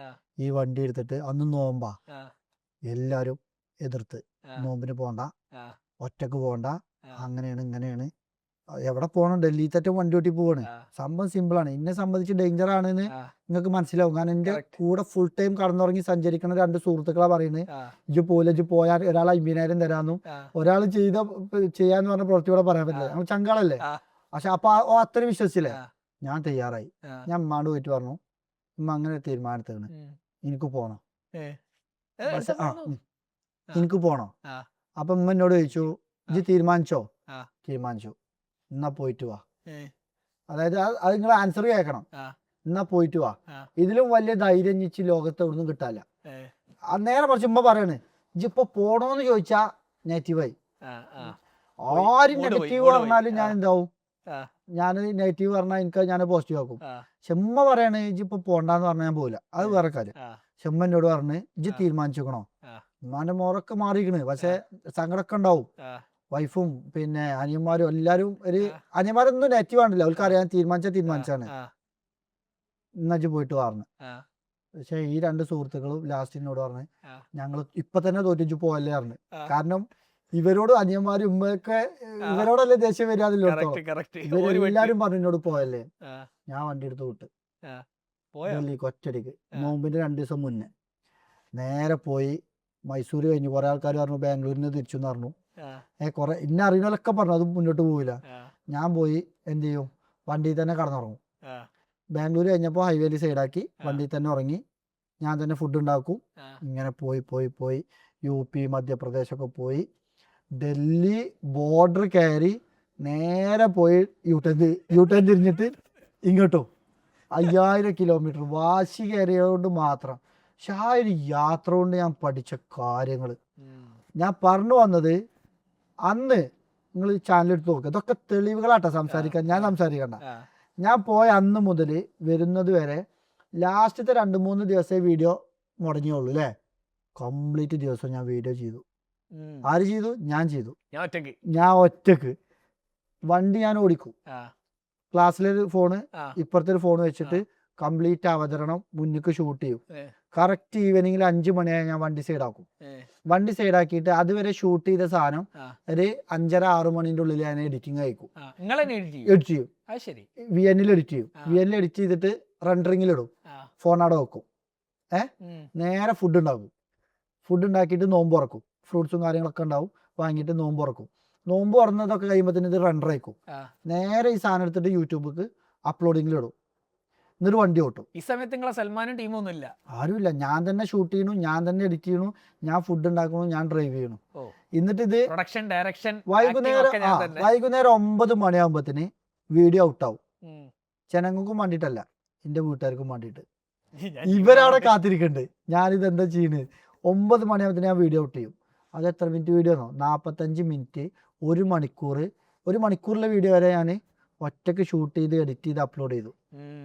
ഈ വണ്ടി എടുത്തിട്ട് അന്ന് നോമ്പാ, എല്ലാരും എതിർത്ത് നോമ്പിന് പോണ്ട, ഒറ്റക്ക് പോണ്ട, അങ്ങനെയാണ് ഇങ്ങനെയാണ്. എവിടെ പോകണം, ഡൽഹി തെറ്റും വണ്ടി ഓട്ടി പോവാണ്. സംഭവം സിമ്പിളാണ്. എന്നെ സംബന്ധിച്ച് ഡേഞ്ചർ ആണെന്ന് നിങ്ങൾക്ക് മനസ്സിലാവും. കാരണം എന്റെ കൂടെ ഫുൾ ടൈം കടന്നുറങ്ങി സഞ്ചരിക്കുന്ന 2 സുഹൃത്തുക്കളാ പറയുന്നത്, ഇജ്ജ് പോയാൽ ഒരാൾ 50,000 തരാന്നും ഒരാൾ ചെയ്യാന്ന് പറഞ്ഞ പ്രവൃത്തിയോടെ പറയാൻ പറ്റില്ല. നമ്മൾ ചങ്കാളല്ലേ. പക്ഷെ അപ്പൊ അത്രയും വിശ്വസിച്ചില്ലേ, ഞാൻ തയ്യാറായി. ഞാൻ ഉമ്മാണ്ട് പോയിട്ട് പറഞ്ഞു, ഉമ്മ അങ്ങനെ തീരുമാനത്താണ്, എനിക്ക് പോണം, എനിക്ക് പോണം. അപ്പൊ ഉമ്മ എന്നോട് ചോദിച്ചു, ഇജ്ജ് തീരുമാനിച്ചോ? തീരുമാനിച്ചു. എന്നാ പോയിട്ട് വാ. അതായത് അത് നിങ്ങൾ ആൻസർ കേൾക്കണം. എന്നാ പോയിട്ട് വാ. ഇതിലും വലിയ ധൈര്യം ഇച്ച് ലോകത്ത് ഒന്നും കിട്ടാല്ല. നേരെ കുറച്ച് ഉമ്മ പറയാണ്, ഇജ്ജിപ്പോ പോണോന്ന് ചോദിച്ചാ നെഗറ്റീവായി. ആരും നെഗറ്റീവ് പറഞ്ഞാലും ഞാൻ എന്താവും, ഞാൻ നെഗറ്റീവ് പറഞ്ഞാൽ എനിക്ക് ഞാൻ പോസിറ്റീവ് ആക്കും. ചെമ്മ പറയാണ് ഇജ്ജിപ്പോ പോണ്ടെന്ന് പറഞ്ഞാൽ ഞാൻ പോവില്ല, അത് വേറെ കാര്യം. ചെമ്മ എന്നോട് പറഞ്ഞ് ഇജ്ജ് തീരുമാനിച്ചേക്കണോ? ഉമ്മാന്റെ മോറൊക്കെ മാറിയിരിക്കണ്, പക്ഷെ സങ്കടമൊക്കെ ഉണ്ടാവും. വൈഫും പിന്നെ അനിയന്മാരും എല്ലാരും അനിയന്മാരൊന്നും നെഗറ്റീവ് ആണല്ലോ, അവർക്ക് അറിയാൻ തീരുമാനിച്ചാണ്. ഇന്നജ്ജ് പോയിട്ട് പറഞ്ഞു. പക്ഷെ ഈ 2 സുഹൃത്തുക്കളും ലാസ്റ്റ് എന്നോട് പറഞ്ഞു, ഞങ്ങൾ ഇപ്പൊ തന്നെ തോറ്റിച്ചു പോയല്ലേ പറഞ്ഞു. കാരണം ഇവരോട് അനിയന്മാരും ഉമ്മയൊക്കെ ഇവരോടല്ലേ ദേഷ്യം വരാതില്ലോ. ഇവരെല്ലാരും പറഞ്ഞു എന്നോട് പോയല്ലേ. ഞാൻ വണ്ടി എടുത്ത് വിട്ട് ഡൽഹിക്ക് ഒറ്റടിക്ക്. നോമ്പിന്റെ 2 ദിവസം മുന്നേ നേരെ പോയി. മൈസൂർ കഴിഞ്ഞു. കുറെ ആൾക്കാർ പറഞ്ഞു ബാംഗ്ലൂരിൽ നിന്ന് തിരിച്ചു പറഞ്ഞു. കുറെ ഇന്നെ അറിയുന്നവരൊക്കെ പറഞ്ഞു അത് മുന്നോട്ട് പോവില്ല. ഞാൻ പോയി എന്ത് ചെയ്യും, വണ്ടിയിൽ തന്നെ കടന്നുറങ്ങും. ബാംഗ്ലൂർ കഴിഞ്ഞപ്പോൾ ഹൈവേയിൽ സൈഡാക്കി വണ്ടിയിൽ തന്നെ ഉറങ്ങി. ഞാൻ തന്നെ ഫുഡ് ഉണ്ടാക്കും. ഇങ്ങനെ പോയി UP മധ്യപ്രദേശൊക്കെ പോയി ഡൽഹി ബോർഡർ കയറി നേരെ പോയി യൂട്ടേൺ തിരിഞ്ഞിട്ട് ഇങ്ങോട്ടും 5000 കിലോമീറ്റർ വാശി കയറിയതുകൊണ്ട് മാത്രം. പക്ഷെ ആ ഒരു യാത്ര കൊണ്ട് ഞാൻ പഠിച്ച കാര്യങ്ങൾ ഞാൻ പറഞ്ഞു വന്നത്, അന്ന് നിങ്ങൾ ചാനൽ എടുത്ത് നോക്കുക, ഇതൊക്കെ തെളിവുകളാട്ടോ സംസാരിക്കാൻ, ഞാൻ സംസാരിക്കണ്ട. ഞാൻ പോയ അന്ന് മുതൽ വരുന്നത് വരെ ലാസ്റ്റത്തെ 2-3 ദിവസമേ വീഡിയോ മുടങ്ങിയുള്ളൂ അല്ലേ. കംപ്ലീറ്റ് ദിവസം ഞാൻ വീഡിയോ ചെയ്തു. ആര് ചെയ്തു? ഞാൻ ചെയ്തു. ഞാൻ ഒറ്റക്ക് വണ്ടി ഞാൻ ഓടിക്കും. ക്ലാസ്സിലൊരു ഫോണ് ഇപ്പുറത്തെ ഒരു ഫോൺ വെച്ചിട്ട് കംപ്ലീറ്റ് അവതരണം മുന്നിക്ക് ഷൂട്ട് ചെയ്യും. കറക്റ്റ് ഈവനിങ്ങിൽ 5 മണിയായി ഞാൻ വണ്ടി സൈഡാക്കും. വണ്ടി സൈഡാക്കിയിട്ട് അതുവരെ ഷൂട്ട് ചെയ്ത സാധനം ഒരു 5:30-6 മണിന്റെ ഉള്ളിൽ ഞാൻ എഡിറ്റിംഗ് അയക്കും. എഡിറ്റ് ചെയ്യും. VN എഡിറ്റ് ചെയ്യും. VN എഡിറ്റ് ചെയ്തിട്ട് റെൻഡറിങ്ങിലിടും. ഫോണവിടെ വെക്കും. നേരെ ഫുഡ് ഉണ്ടാക്കും. ഫുഡ് ഉണ്ടാക്കിയിട്ട് നോമ്പ് തുറക്കും. ഫ്രൂട്ട്സും കാര്യങ്ങളൊക്കെ ഉണ്ടാവും. വാങ്ങിയിട്ട് നോമ്പ് തുറക്കും. നോമ്പ് തുറന്നതൊക്കെ കഴിയുമ്പോൾ ഇത് റെൻഡർ അയക്കും. നേരെ ഈ സാധനം എടുത്തിട്ട് യൂട്യൂബിക്ക് അപ്ലോഡിങ്ങിലിടും. എന്നിട്ട് വണ്ടി ഓട്ടും. ഈ സമയത്ത് നിങ്ങളെ സൽമാനും ടീമൊന്നും ഇല്ല, ആരുമില്ല. ഞാൻ തന്നെ ഷൂട്ട് ചെയ്യണു, ഞാൻ തന്നെ എഡിറ്റ് ചെയ്യണു, ഞാൻ ഫുഡ് ഉണ്ടാക്കണു, ഞാൻ ഡ്രൈവ് ചെയ്യണു. എന്നിട്ട് ഇത് പ്രൊഡക്ഷൻ ഡയറക്ഷൻ വൈകുന്നേരം 9 മണിയാകുമ്പോത്തിന് വീഡിയോ ഔട്ടാവും. ജനങ്ങൾക്കും വേണ്ടിയിട്ടല്ല, എന്റെ വീട്ടുകാർക്കും വേണ്ടിയിട്ട്. ഇവരവിടെ കാത്തിരിക്കണ്ട് ഞാനിത് എന്താ ചെയ്യുന്നത്. 9 മണിയാകുമ്പോഴത്തേന് ഞാൻ വീഡിയോ ഔട്ട് ചെയ്യും. അത് എത്ര മിനിറ്റ് വീഡിയോ ആണോ? 45 മിനിറ്റ്, 1 മണിക്കൂർ. 1 മണിക്കൂറിലെ വീഡിയോ വരെ ഞാൻ ഒറ്റയ്ക്ക് ഷൂട്ട് ചെയ്ത് എഡിറ്റ് ചെയ്ത് അപ്ലോഡ് ചെയ്തു.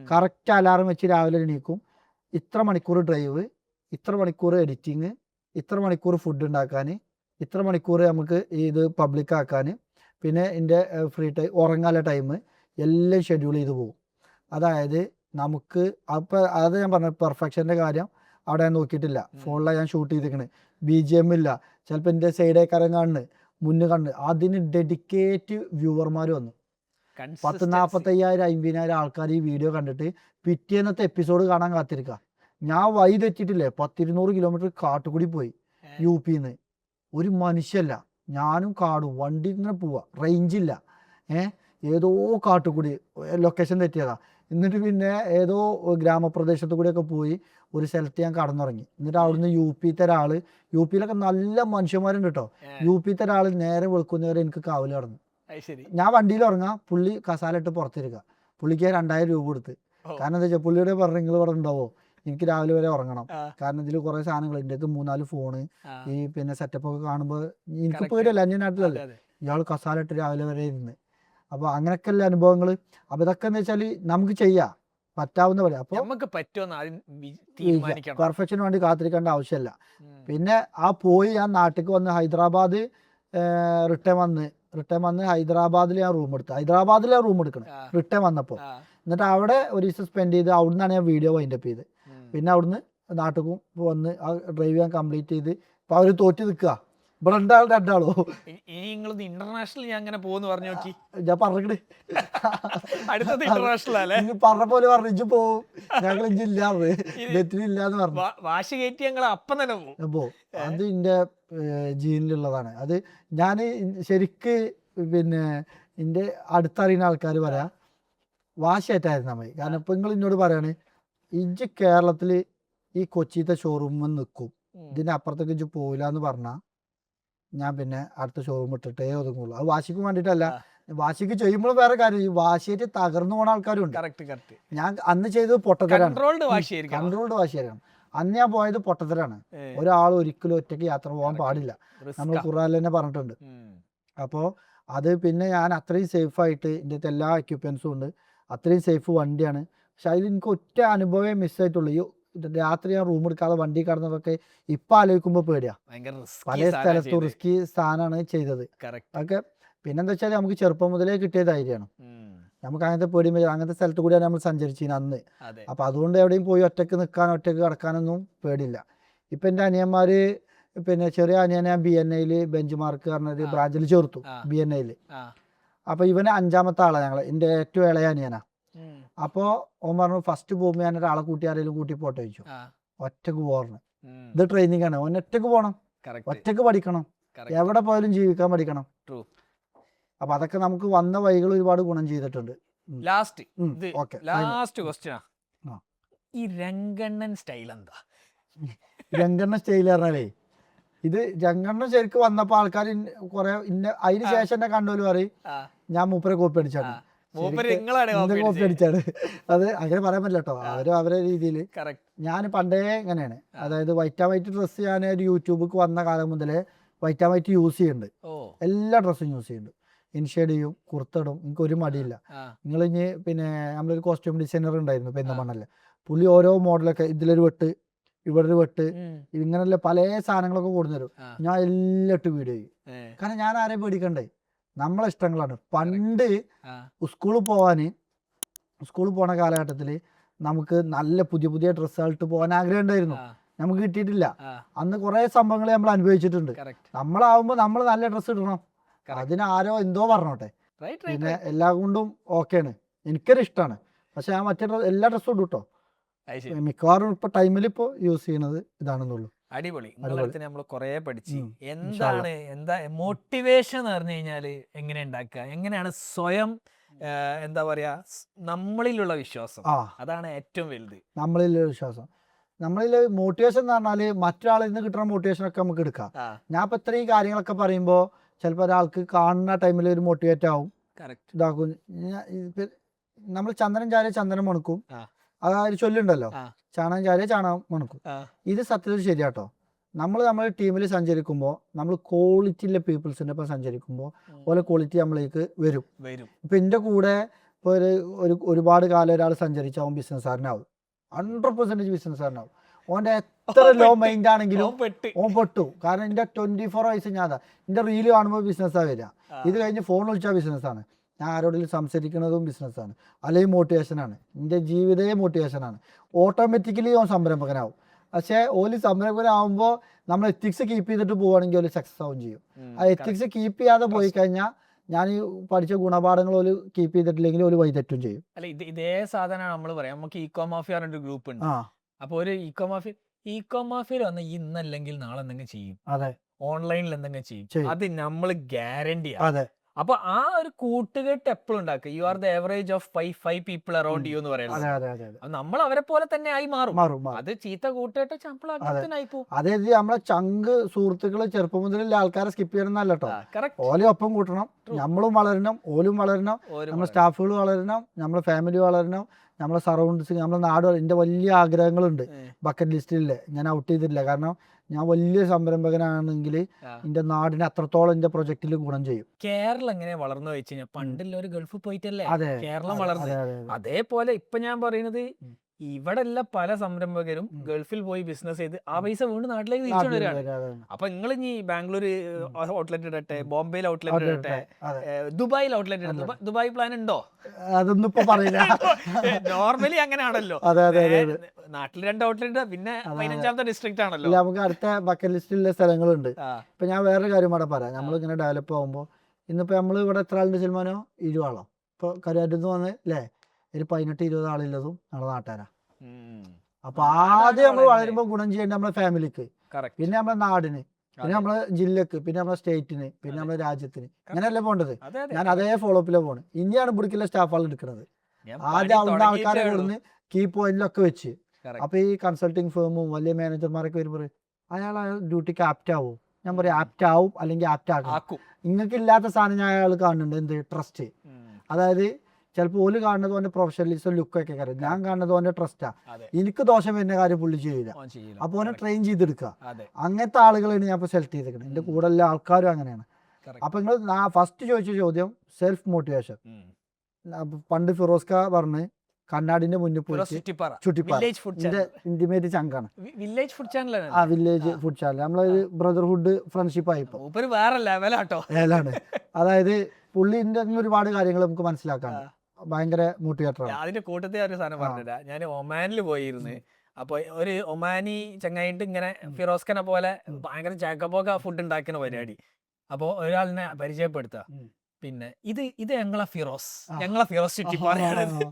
കറക്റ്റ് അലാറം വെച്ച് രാവിലെ എണീക്കും. ഇത്ര മണിക്കൂർ ഡ്രൈവ്, ഇത്ര മണിക്കൂർ എഡിറ്റിങ്, ഇത്ര മണിക്കൂർ ഫുഡ് ഉണ്ടാക്കാൻ, ഇത്ര മണിക്കൂർ നമുക്ക് ഇത് പബ്ലിക് ആക്കാൻ, പിന്നെ എൻ്റെ ഫ്രീ ടൈം ഉറങ്ങാനുള്ള ടൈം എല്ലാം ഷെഡ്യൂൾ ചെയ്ത് പോകും. അതായത് നമുക്ക് അപ്പം അത് ഞാൻ പറഞ്ഞ പെർഫെക്ഷൻ്റെ കാര്യം അവിടെ ഞാൻ നോക്കിയിട്ടില്ല. ഫോണിലാണ് ഞാൻ ഷൂട്ട് ചെയ്തിരിക്കണത്. BGM ഇല്ല. ചിലപ്പോൾ എൻ്റെ സൈഡേക്കാരൻ കാണുന്നു, മുന്നേ കണ്ട്. അതിന് ഡെഡിക്കേറ്റ് വ്യൂവർമാർ വന്നു. 40,000-45,000 50,000 ആൾക്കാർ ഈ വീഡിയോ കണ്ടിട്ട് പിറ്റേന്നത്തെ എപ്പിസോഡ് കാണാൻ കാത്തിരിക്കുക. ഞാൻ വഴി തെറ്റിട്ടില്ലേ, 10-200 കിലോമീറ്റർ കാട്ടുകൂടി പോയി. UP-ന്ന് ഒരു മനുഷ്യല്ല, ഞാനും കാടും വണ്ടി ഇങ്ങനെ പോവാ, റേഞ്ചില്ല. ഏതോ കാട്ടുകൂടി ലൊക്കേഷൻ തെറ്റിയതാ. എന്നിട്ട് പിന്നെ ഏതോ ഗ്രാമപ്രദേശത്ത് കൂടെയൊക്കെ പോയി ഒരു സ്ഥലത്ത് ഞാൻ കടന്നുറങ്ങി. എന്നിട്ട് അവിടുന്ന് UP-ത്തെ ഒരാള്, UP-ലൊക്കെ നല്ല മനുഷ്യന്മാരുണ്ട് കേട്ടോ, UP-ത്തെ ഒരാൾ നേരെ വെളുക്കുന്നവരെ എനിക്ക് കാവല് കടന്നു. ഞാൻ വണ്ടിയിൽ ഉറങ്ങാം, പുള്ളി കസാല ഇട്ട് പുറത്തിരിക്കുക. പുള്ളിക്ക് 2,000 രൂപ കൊടുത്ത്. കാരണം എന്താ വെച്ചാൽ പുള്ളിയുടെ പറഞ്ഞു നിങ്ങൾ ഇവിടെ ഉണ്ടാവോ, എനിക്ക് രാവിലെ വരെ ഉറങ്ങണം. കാരണം ഇതിൽ കുറെ സാധനങ്ങൾ, എൻ്റെ 3-4 ഫോണ്, ഈ പിന്നെ സെറ്റപ്പ് ഒക്കെ കാണുമ്പോൾ എനിക്ക് പേടിയല്ല, അന്യ നാട്ടിലല്ലേ. ഇയാൾ കസാല ഇട്ട് രാവിലെ വരെ ഇരുന്ന്. അപ്പൊ അങ്ങനെയൊക്കെ അല്ലേ അനുഭവങ്ങൾ. അപ്പൊ ഇതൊക്കെ എന്ന് വെച്ചാൽ നമുക്ക് ചെയ്യാം, പറ്റാവുന്ന പോലെ. അപ്പൊ പെർഫെക്ഷന് വേണ്ടി കാത്തിരിക്കേണ്ട ആവശ്യമില്ല. പിന്നെ പോയി ഞാൻ നാട്ടിലേക്ക് വന്ന് ഹൈദരാബാദ് റിട്ടേൺ വന്ന് ഹൈദരാബാദിൽ ഞാൻ റൂം എടുക്കണം റിട്ടേൺ വന്നപ്പോൾ. എന്നിട്ട് അവിടെ ഒരു ദിവസം സ്പെൻഡ് ചെയ്ത് അവിടുന്നാണ് ഞാൻ വീഡിയോ വൈൻഡപ്പ് ചെയ്ത്. പിന്നെ അവിടുന്ന് നാട്ടിലും വന്ന് ആ ഡ്രൈവ് ചെയ്യാൻ കംപ്ലീറ്റ് ചെയ്ത്. അപ്പോൾ അവർ തോറ്റ് നിൽക്കുക, ഇവിടെ രണ്ടാളോ ഇനി നിങ്ങളൊന്ന് ഇന്റർനാഷണൽ ഞാൻ അങ്ങനെ പോകുന്നു പറഞ്ഞു നോക്കി. ഞാൻ പറഞ്ഞേ അടുത്തത് ഇന്റർനാഷണൽ അല്ലേ? പറഞ്ഞ പോലെ പറഞ്ഞു ഇജ്ജ് പോവും, ഞങ്ങൾ ഇല്ലാന്ന് ബെറ്റിനില്ലാന്ന് പറഞ്ഞു. വാശി കയറ്റി ഞങ്ങൾ അപ്പം തന്നെ പോകും. അത് എന്റെ ജീനിലുള്ളതാണ്. അത് ഞാൻ ശരിക്ക് പിന്നെ എന്റെ അടുത്തറിയുന്ന ആൾക്കാർ പറയാം വാശിയായിട്ടായിരുന്നു മതി. കാരണം ഇപ്പൊ നിങ്ങൾ എന്നോട് പറയാണ് ഇജ്ജ് കേരളത്തില് ഈ കൊച്ചിത്തെ ഷോറൂമിൽ നിൽക്കും, ഇതിന്റെ അപ്പുറത്തേക്ക് ഇജ്ജ് പോവില്ല എന്ന് പറഞ്ഞാൽ ഞാൻ പിന്നെ അടുത്ത ഷോറൂം ഇട്ടിട്ടേ ഒതുങ്ങുള്ളൂ. അത് വാശിക്ക് വേണ്ടിയിട്ടല്ല, വാശിക്ക് ചെയ്യുമ്പോൾ വേറെ കാര്യം, ഈ വാശിയായിട്ട് തകർന്നു പോണ ആൾക്കാരുണ്ട്. ഞാൻ അന്ന് ചെയ്തത് പൊട്ടത്തരാണ്, കൺട്രോൾഡ് വാശിയായിരുന്നു. അന്ന് ഞാൻ പോയത് പൊട്ടത്തരാണ്. ഒരാൾ ഒരിക്കലും ഒറ്റയ്ക്ക് യാത്ര പോകാൻ പാടില്ല, നമ്മൾ ഖുർആനിൽ തന്നെ പറഞ്ഞിട്ടുണ്ട്. അപ്പോൾ അത് പിന്നെ ഞാൻ അത്രയും സേഫായിട്ട് എൻ്റെ എല്ലാ എക്യുപ്മെൻസും ഉണ്ട്, അത്രയും സേഫ് വണ്ടിയാണ്. പക്ഷെ അതിൽ എനിക്ക് ഒറ്റ അനുഭവമേ മിസ്സായിട്ടുള്ളൂ. ഈ രാത്രി ഞാൻ റൂം എടുക്കാതെ വണ്ടി കടന്നതൊക്കെ ഇപ്പൊ ആലോചിക്കുമ്പോൾ പേടിയാ. പല സ്ഥലത്തും റിസ്കി സ്ഥാനമാണ് ചെയ്തത് ഒക്കെ. പിന്നെന്താ വെച്ചാൽ നമുക്ക് ചെറുപ്പം മുതലേ കിട്ടിയ ധൈര്യമാണ്. നമുക്ക് അങ്ങനത്തെ പേടി അങ്ങനത്തെ സ്ഥലത്ത് കൂടിയാണ് നമ്മൾ സഞ്ചരിച്ചിരുന്നത് അന്ന്. അപ്പൊ അതുകൊണ്ട് എവിടെയും പോയി ഒറ്റക്ക് നിൽക്കാനോ ഒറ്റക്ക് കിടക്കാനൊന്നും പേടിയില്ല. ഇപ്പൊ എൻ്റെ അനിയന്മാര് പിന്നെ ചെറിയ അനിയനെ BNI ബെഞ്ച് മാർക്ക് പറഞ്ഞൊരു ബ്രാഞ്ചിൽ ചേർത്തു BNI. അപ്പൊ ഇവന് 5ാമത്തെ ആളാണ് ഞങ്ങള്, എൻ്റെ ഏറ്റവും ഇളയ അനിയനാ. അപ്പോ ഓൻ പറഞ്ഞു ഫസ്റ്റ് പോകുമ്പോ ഞാൻ ഒരാളെ കൂട്ടി ആരെങ്കിലും കൂട്ടി പോട്ടെ ചോദിച്ചു. ഒറ്റക്ക് പോകണം, ഇത് ട്രെയിനിങ് ആണ്. ഓൻ ഒറ്റക്ക് പോകണം, ഒറ്റക്ക് പഠിക്കണം, എവിടെ പോയാലും ജീവിക്കാൻ പഠിക്കണം. അപ്പൊ അതൊക്കെ നമുക്ക് വന്ന വഴികൾ ഒരുപാട് ഗുണം ചെയ്തിട്ടുണ്ട്. ലാസ്റ്റ് ക്വസ്റ്റ്യൻ, ഈ രംഗണ്ണൻ സ്റ്റൈൽ എന്താ? രംഗണ്ണൻ സ്റ്റൈൽ പറഞ്ഞാലേ ഇത് രംഗണ്ണൻ ശരിക്കും വന്നപ്പോ ആൾക്കാർ കുറെ അതിന് ശേഷം എന്നെ കണ്ടോലും പറയും ഞാൻ മൂപ്പരെ കോപ്പി അടിച്ചാണ്, കോപ്പി അടിച്ചാണ്. അത് അങ്ങനെ പറയാൻ പറ്റില്ല കേട്ടോ, അവരെ രീതിയിൽ. ഞാൻ പണ്ടേ ഇങ്ങനെയാണ്, അതായത് വൈറ്റ് ആൻഡ് വൈറ്റ് ഡ്രസ്സ് ഞാൻ ഒരു യൂട്യൂബിലേക്ക് വന്ന കാലം മുതലേ വൈറ്റ് ആൻഡ് വൈറ്റ് യൂസ് ചെയ്യുന്നുണ്ട്, എല്ലാ ഡ്രസ്സും യൂസ് ചെയ്യുന്നുണ്ട്. ഇൻഷേഡ് ചെയ്യും, കുർത്തിടും, എനിക്ക് ഒരു മടിയില്ല. നിങ്ങൾ ഇനി പിന്നെ നമ്മളൊരു കോസ്റ്റ്യൂം ഡിസൈനർ ഉണ്ടായിരുന്നു പെരിന്തൽമണ്ണല്ലേ, പുള്ളി ഓരോ മോഡലൊക്കെ ഇതിലൊരു വെട്ട് ഇവിടെ ഒരു വെട്ട് ഇങ്ങനല്ലേ പല സാധനങ്ങളൊക്കെ കൊടുത്തരും, ഞാൻ എല്ലാം ഇട്ട് വീഡിയോ ചെയ്യും. കാരണം ഞാൻ ആരെയും പേടിക്കണ്ടേ, നമ്മളെ ഇഷ്ടങ്ങളാണ്. പണ്ട് സ്കൂളിൽ പോണ കാലഘട്ടത്തിൽ നമുക്ക് നല്ല പുതിയ പുതിയ ഡ്രസ്സുകളിട്ട് പോകാൻ ആഗ്രഹം ഉണ്ടായിരുന്നു, നമുക്ക് കിട്ടിയിട്ടില്ല. അന്ന് കുറെ സംഭവങ്ങൾ നമ്മൾ അനുഭവിച്ചിട്ടുണ്ട്. നമ്മളാവുമ്പോ നമ്മൾ നല്ല ഡ്രസ്സ് ഇടണം, അതിന് ആരോ എന്തോ പറഞ്ഞോട്ടെ, പിന്നെ എല്ലാ കൊണ്ടും ഓക്കെയാണ്, എനിക്കൊരു ഇഷ്ടമാണ്. പക്ഷെ ഞാൻ മറ്റേ എല്ലാ ഡ്രസ്സും ഇടും കേട്ടോ, മിക്കവാറും ഇപ്പൊ ടൈമിൽ ഇപ്പൊ യൂസ് ചെയ്യണത് ഇതാണെന്നുള്ളൂ. അടിപൊളി. നമ്മൾ കൊറേ പഠിച്ചു. എന്താ മോട്ടിവേഷൻ എന്ന് പറഞ്ഞു കഴിഞ്ഞാല് എങ്ങനെ ഉണ്ടാക്കുക, എങ്ങനെയാണ് സ്വയം എന്താ പറയാ നമ്മളിലുള്ള വിശ്വാസം, അതാണ് ഏറ്റവും വലുത്. നമ്മളിലുള്ള വിശ്വാസം, നമ്മളിൽ മോട്ടിവേഷൻ എന്ന് പറഞ്ഞാല് മറ്റൊരാളിൽ നിന്ന് കിട്ടുന്ന മോട്ടിവേഷൻ ഒക്കെ നമുക്ക് എടുക്കാം. ഞാൻ ഇപ്പൊ ഇത്രയും കാര്യങ്ങളൊക്കെ പറയുമ്പോ ചിലപ്പോ ഒരാൾക്ക് കാണുന്ന ടൈമിൽ ഒരു മോട്ടിവേറ്റ് ആവും, ഇതാക്കും. നമ്മൾ ചന്ദനം ചാരിയ ചന്ദനം മണക്കും, അതായത് ചൊല്ലുണ്ടല്ലോ, ചാണകം ചാരിയ ചാണകം മണക്കും. ഇത് സത്യത്തിൽ ശരിയാട്ടോ. നമ്മളെ ടീമിൽ സഞ്ചരിക്കുമ്പോൾ നമ്മൾ ക്വാളിറ്റിയിലെ പീപ്പിൾസിൻ്റെ ഒപ്പം സഞ്ചരിക്കുമ്പോൾ ഓരോ ക്വാളിറ്റി നമ്മളിലേക്ക് വരും. ഇപ്പൊ എൻ്റെ കൂടെ ഇപ്പോൾ ഒരുപാട് കാലം ഒരാൾ സഞ്ചരിച്ച അവൻ ബിസിനസ്സുകാരനാവും, 100% ബിസിനസ്സുകാരനാവും. ഓൻ്റെ എത്ര ലോ മൈൻഡ് ആണെങ്കിലും ഓൻ പെട്ടു. കാരണം എൻ്റെ 24 വയസ്സ് ഞാൻ എൻ്റെ റീല് കാണുമ്പോൾ ബിസിനസ്സാണ് വരിക, ഇത് കഴിഞ്ഞ് ഫോൺ വിളിച്ചാൽ ബിസിനസ്സാണ്, ഞാൻ ആരോടെങ്കിലും സംസാരിക്കുന്നതും ബിസിനസ്സാണ്, അല്ലെങ്കിൽ മോട്ടിവേഷനാണ്. എൻ്റെ ജീവിതമേ മോട്ടിവേഷനാണ്. ഓട്ടോമാറ്റിക്കലി ഓൻ സംരംഭകനാവും. പക്ഷേ ഓല് സംരംഭകനാവുമ്പോൾ നമ്മൾ എത്തിക്സ് കീപ്പ് ചെയ്തിട്ട് പോവുകയാണെങ്കിൽ ഓല് സക്സസ് ആവും ചെയ്യും. ആ എത്തിക്സ് കീപ്പ് ചെയ്യാതെ പോയി കഴിഞ്ഞാൽ ഞാൻ ഈ പഠിച്ച ഗുണപാഠങ്ങൾ ഓല് കീപ്പ് ചെയ്തിട്ടില്ലെങ്കിൽ ഓല് വഴിതെറ്റും ചെയ്യും. അല്ല ഇതേ സാധനമാണ് നമ്മൾ പറയാം. നമുക്ക് ഈക്കോ മാഫിയ ഒരു ഗ്രൂപ്പ് ഉണ്ട്. അപ്പോൾ ഒരു ഈക്കോ മാഫിയയിൽ വന്ന് ഇന്നല്ലെങ്കിൽ നാളെ എന്തെങ്കിലും ചെയ്യും, അതെ, ഓൺലൈനിൽ എന്തെങ്കിലും ചെയ്യും, അത് നമ്മൾ ഗ്യാരണ്ടി. അതെ. അപ്പൊ ആ ഒരു കൂട്ടുകെട്ട് എപ്പോഴും ഉണ്ടാക്കുക. You are the average of five people around you എന്ന് പറയുന്നത്. നമ്മൾ അവരെ പോലെ തന്നെ ആയി മാറും. അത് ചീത്ത കൂട്ടുകെട്ട് ചമ്പളായി പോകും. അതായത് നമ്മളെ ചങ്ക് സുഹൃത്തുക്കള് ചെറുപ്പം മുതലുള്ള ആൾക്കാരെ സ്കിപ്പ് ചെയ്യണമെന്നല്ല കേട്ടോ, ഓലെ ഒപ്പം കൂട്ടണം. നമ്മളും വളരണം, ഓലും വളരണം, നമ്മുടെ സ്റ്റാഫുകൾ വളരണം, നമ്മുടെ ഫാമിലി വളരണം, നമ്മളെ സറൗണ്ട്സ്, നമ്മുടെ നാട്. എൻ്റെ വലിയ ആഗ്രഹങ്ങളുണ്ട് ബക്കറ്റ് ലിസ്റ്റിലെ, ഞാൻ ഔട്ട് ചെയ്തിട്ടില്ല. കാരണം ഞാൻ വലിയ സംരംഭകനാണെങ്കിൽ എന്റെ നാടിന് അത്രത്തോളം എന്റെ പ്രൊജക്റ്റിൽ ഗുണം ചെയ്യും. കേരളം എങ്ങനെ വളർന്നു വെച്ച് കഴിഞ്ഞാൽ പണ്ടുള്ള ഒരു ഗൾഫ് പോയിട്ടല്ലേ കേരളം വളർന്നത്. അതേപോലെ ഇപ്പൊ ഞാൻ പറയുന്നത് ഇവിടെ ഉള്ള പല സംരംഭകരും ഗൾഫിൽ പോയി ബിസിനസ് ചെയ്ത് ആ പൈസ വീണ്ടും നാട്ടിലേക്ക് തിരിച്ചു വരികയാണ്. അപ്പൊ നിങ്ങൾ ഇനി ബാംഗ്ലൂർ ഔട്ട്ലെറ്റ് ഇടട്ടെ, ബോംബെയിൽ ഔട്ട്ലെറ്റ് ഇടട്ടെ, ദുബായിൽ ഔട്ട്ലെറ്റ് ഇടട്ടെ, ദുബായ് പ്ലാൻ ഉണ്ടോ? അതൊന്നും ഇപ്പൊ പറയില്ല. നോർമലി അങ്ങനെയാണല്ലോ. നാട്ടിൽ 2 ഔട്ട്ലെറ്റ്, പിന്നെ 15ാമത്തെ ഡിസ്ട്രിക്റ്റ് ആണല്ലോ. നമുക്ക് അടുത്ത ബക്കറ്റ് ലിസ്റ്റിലുള്ള സ്ഥലങ്ങളുണ്ട്. ഇപ്പൊ ഞാൻ വേറൊരു കാര്യം കൂടെ പറയാം. നമ്മളിങ്ങനെ ഡെവലപ്പ് ആകുമ്പോൾ ഇന്നിപ്പോ നമ്മൾ ഇവിടെ എത്ര ആളുണ്ട് സൽമാനോ? 20 ആളോ? ഇപ്പൊ കരുവാറ്റത്ത് വന്ന് അല്ലേ ഒരു 18-20 ആളില്ലതും നമ്മുടെ നാട്ടുകാരാ. അപ്പൊ ആദ്യം നമ്മൾ വളരുമ്പോ ഗുണം ചെയ്യേണ്ട നമ്മളെ ഫാമിലിക്ക്, പിന്നെ നമ്മളെ നാടിന്, പിന്നെ നമ്മളെ ജില്ലക്ക്, പിന്നെ നമ്മളെ സ്റ്റേറ്റിന്, പിന്നെ നമ്മളെ രാജ്യത്തിന്. അങ്ങനെയല്ലേ പോണ്ടത്. ഞാൻ അതേ ഫോളോ അപ്പിലെ പോണ്. ഇനിയാണ് ഇവിടേക്കുള്ള സ്റ്റാഫുകൾ എടുക്കുന്നത്. ആദ്യം അവിടുത്തെ ആൾക്കാരെ കൊടുന്ന് കീ പോയിന്റിലൊക്കെ വെച്ച്. അപ്പൊ ഈ കൺസൾട്ടിങ് ഫേമും വലിയ മാനേജർമാരൊക്കെ വരുമ്പോൾ അയാൾ ഡ്യൂട്ടിക്ക് ആപ്റ്റ് ആവും. ഞാൻ പറയും ആപ്റ്റ് ആവും അല്ലെങ്കിൽ ആപ്റ്റ് ആക്കും. നിങ്ങൾക്ക് ഇല്ലാത്ത സാധനം ഞാൻ അയാൾ കാണുന്നുണ്ട്. എന്ത്? ട്രസ്റ്റ്. അതായത് ചിലപ്പോൾ ഓല് കാണുന്നത് പോലെ പ്രൊഫഷണലിസം ലുക്കൊക്കെ കാര്യം, ഞാൻ കാണുന്നത് പോലെ ട്രസ്റ്റാ. എനിക്ക് ദോഷം വരുന്ന കാര്യം പുള്ളി ചെയ്യില്ല. അപ്പോൾ ഓനെ ട്രെയിൻ ചെയ്തെടുക്കുക. അങ്ങനത്തെ ആളുകളാണ് ഞാൻ ഇപ്പോൾ സെലക്ട് ചെയ്തിരിക്കുന്നത്. എൻ്റെ കൂടെ എല്ലാ ആൾക്കാരും അങ്ങനെയാണ്. അപ്പൊ നിങ്ങൾ ഫസ്റ്റ് ചോദിച്ച ചോദ്യം സെൽഫ് മോട്ടിവേഷൻ. പണ്ട് ഫിറോസ്ക പറഞ്ഞ് കണ്ണാടിന്റെ മുന്നിൽ പോയി ചുറ്റിപ്പാറ ഇന്റിമേറ്റ് ചങ്കാണ്. Village food channel. ആ വില്ലേജ് ഫുഡ് ചാനൽ നമ്മളൊരു ബ്രദർഹുഡ് ഫ്രണ്ട്ഷിപ്പ് ആയിപ്പോ വേറെ ലെവലാട്ടോ. അതായത് പുള്ളിന്റെ ഒരുപാട് കാര്യങ്ങൾ നമുക്ക് മനസ്സിലാക്കാണ്. ഭയങ്കര മോട്ടിവേറ്ററാണ്. അതിന്റെ കൂട്ടത്തിൽ ഒരു സാധനം പറഞ്ഞില്ല. ഞാൻ ഒമാനിൽ പോയിരുന്നു. അപ്പൊ ഒരു ഒമാനി ചങ്ങായിട്ട് ഇങ്ങനെ ഫിറോസ്ഖനെ പോലെ ഭയങ്കര ചാക്കപ്പോക്ക ഫുഡ് ഉണ്ടാക്കുന്ന പരിപാടി. അപ്പൊ ഒരാളിനെ പരിചയപ്പെടുത്തുക. പിന്നെ ഇത് ഞങ്ങളെ ഫിറോസ് ചുറ്റിപ്പാറയാണ്.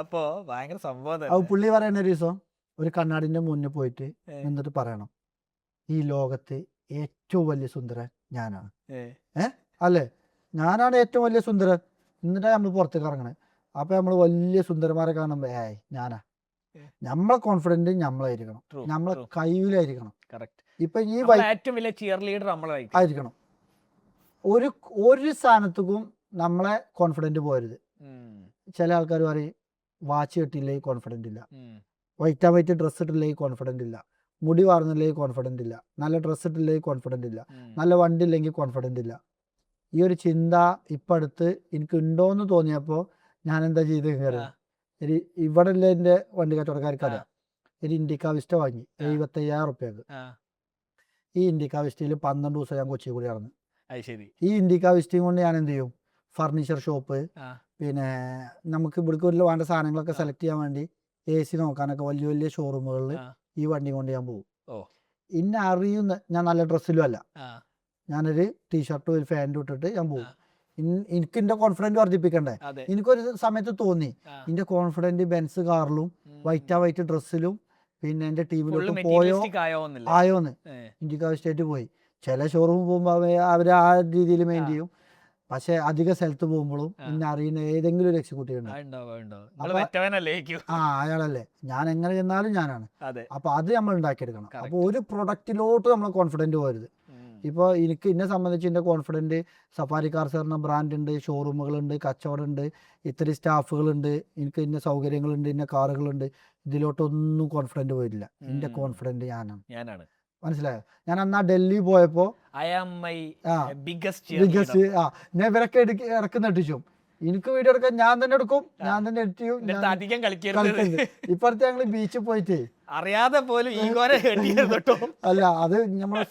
അപ്പൊ ഭയങ്കര സംഭവം. പുള്ളി പറയുന്ന ഒരു ദിവസം ഒരു കണ്ണാടിന്റെ മുന്നിൽ പോയിട്ട് എന്നിട്ട് പറയണം, ഈ ലോകത്ത് ഏറ്റവും വലിയ സുന്ദരൻ ഞാനാണ്. അല്ലേ, ഞാനാണ് ഏറ്റവും വലിയ സുന്ദരൻ. എന്നിട്ടാ നമ്മൾ പുറത്തേക്ക് ഇറങ്ങണേ. അപ്പൊ നമ്മള് വലിയ സുന്ദരന്മാരെ കാണുമ്പോ ഞാനാ. നമ്മളെ കോൺഫിഡന്റ് നമ്മളായിരിക്കണം, നമ്മളെ കയ്യിലായിരിക്കണം. ഇപ്പൊ ഈ ഏറ്റവും വലിയ ചിയർ ലീഡർ ആയിരിക്കണം. ഒരു സ്ഥാനത്തേക്കും നമ്മളെ കോൺഫിഡന്റ് പോരുത്. ചില ആൾക്കാർ പറയും വാച്ച് കെട്ടില്ലേ കോൺഫിഡന്റ് ഇല്ല, വൈറ്റ് ഡ്രസ്സ് ഇട്ടില്ലേ കോൺഫിഡന്റ് ഇല്ല, മുടി വാർന്നില്ലേ കോൺഫിഡന്റ് ഇല്ല, നല്ല ഡ്രസ്സ് ഇട്ടില്ലേ കോൺഫിഡന്റ് ഇല്ല, നല്ല വണ്ടി ഇല്ലെങ്കിൽ കോൺഫിഡന്റ് ഇല്ല. ഈ ഒരു ചിന്ത ഇപ്പം അടുത്ത് എനിക്ക് ഉണ്ടോയെന്ന് തോന്നിയപ്പോൾ ഞാൻ എന്താ ചെയ്ത് കയറിയ ഇവിടെ ഉള്ള എൻ്റെ വണ്ടി കച്ചവടക്കാർക്കറിയാം. ഒരു ഇൻഡിക്ക വിസ്റ്റ വാങ്ങി 75,000 റുപ്യക്ക്. ഈ ഇൻഡിക്ക വിസ്റ്റയിൽ 12 ദിവസം ഞാൻ കൊച്ചി കൂടി നടന്നു. ഈ ഇൻഡിക്ക വിസ്റ്റയും കൊണ്ട് ഞാൻ എന്ത് ചെയ്യും, ഫർണിച്ചർ ഷോപ്പ്, പിന്നെ നമുക്ക് ഇവിടേക്ക് വേണ്ട സാധനങ്ങളൊക്കെ സെലക്ട് ചെയ്യാൻ വേണ്ടി AC നോക്കാനൊക്കെ വലിയ വലിയ ഷോറൂമുകളിൽ ഈ വണ്ടി കൊണ്ട് ഞാൻ പോകും. ഇന്നെ അറിയുന്ന, ഞാൻ നല്ല ഡ്രസ്സിലും അല്ല, ഞാനൊരു ടീഷർട്ടും ഒരു ഫാൻറ്റും ഇട്ടിട്ട് ഞാൻ പോകും. എനിക്ക് എന്റെ കോൺഫിഡൻസ് വർദ്ധിപ്പിക്കണ്ടേ. എനിക്കൊരു സമയത്ത് തോന്നി എന്റെ കോൺഫിഡൻസ് ബെൻസ് കാറിലും വൈറ്റ് ഡ്രസ്സിലും പിന്നെ എന്റെ ടീമിലോട്ട് ആയോന്ന്. ഇന്ത്യക്ക് സ്റ്റേറ്റ് പോയി. ചില ഷോറൂമിൽ പോകുമ്പോ അവര് ആ രീതിയിൽ മെയിൻ ചെയ്യും. പക്ഷെ അധിക സ്ഥലത്ത് പോകുമ്പോഴും എന്നെ അറിയുന്ന ഏതെങ്കിലും ഒരു എക്സിക്യൂട്ടീവ് അയാളല്ലേ, ഞാൻ എങ്ങനെ ചെന്നാലും ഞാനാണ്. അപ്പൊ അത് നമ്മൾ ഉണ്ടാക്കിയെടുക്കണം. അപ്പൊ ഒരു പ്രൊഡക്റ്റിലോട്ട് നമ്മൾ കോൺഫിഡന്റ് പോരുത്. ഇപ്പോൾ എന്നെ സംബന്ധിച്ച് എൻ്റെ കോൺഫിഡൻറ്റ് സഫാരി കാർസ് പറഞ്ഞ ബ്രാൻഡ് ഉണ്ട്, ഷോറൂമുകളുണ്ട്, കച്ചവടമുണ്ട്, ഇത്രയും സ്റ്റാഫുകളുണ്ട്, എനിക്ക് ഇന്ന സൗകര്യങ്ങളുണ്ട്, ഇന്ന കാറുകളുണ്ട്. ഇതിലോട്ടൊന്നും കോൺഫിഡൻറ്റ് പോയിട്ടില്ല. എൻ്റെ കോൺഫിഡൻറ്റ് ഞാനാണ്. മനസ്സിലായോ? ഞാൻ അന്നാ ഡൽഹി പോയപ്പോ ഞാൻ ഇവരൊക്കെ ഇറക്കുന്ന എട്ടിച്ചു. എനിക്ക് വീഡിയോ എടുക്കാൻ ഞാൻ തന്നെ എടുക്കും, ഞാൻ തന്നെ എഡിറ്റ് ചെയ്യും. ഇപ്പഴത്തെ ഞങ്ങള് ബീച്ചിൽ പോയിട്ട് അറിയാതെ പോലും അല്ല, അത് നമ്മളെ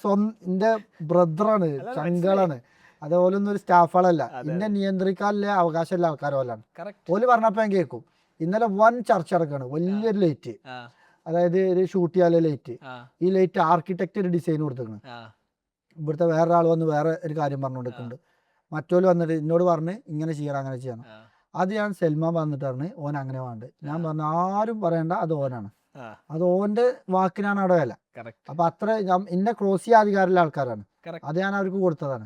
എന്റെ ബ്രദറാണ്, ചങ്കളാണ്. അതേപോലെ ഒന്നും ഒരു സ്റ്റാഫുകളല്ല. എന്നെ നിയന്ത്രിക്കാനുള്ള അവകാശമുള്ള ആൾക്കാർ പോലാണ്. ഓല് പറഞ്ഞപ്പോ ഞാൻ കേൾക്കും. ഇന്നലെ വൻ ചർച്ച നടക്കാണ്, വലിയൊരു ലൈറ്റ്, അതായത് ഒരു ഷൂട്ട് ചെയ്യാനുള്ള ലൈറ്റ്. ഈ ലൈറ്റ് ആർക്കിടെക്ട് ഒരു ഡിസൈൻ കൊടുത്തിരിക്കണം. ഇവിടുത്തെ വേറൊരാൾ വന്ന് വേറെ ഒരു കാര്യം പറഞ്ഞുകൊണ്ടിരിക്കുന്നുണ്ട്. മറ്റോല് വന്നിട്ട് എന്നോട് പറഞ്ഞ് ഇങ്ങനെ ചെയ്യണം അങ്ങനെ ചെയ്യണം. അത് ഞാൻ സൽമാൻ വന്നിട്ട് പറഞ്ഞ് ഓൻ അങ്ങനെ വേണ്ട. ഞാൻ പറഞ്ഞു ആരും പറയണ്ട, അത് ഓനാണ്, അത് ഓന്റെ വാക്കിനാണ് അവിടെ വില. അപ്പൊ അത്ര എന്നെ ക്രോസ് ചെയ്യാൻ അധികാരമുള്ള ആൾക്കാരാണ്. അത് ഞാൻ അവർക്ക് കൊടുത്തതാണ്.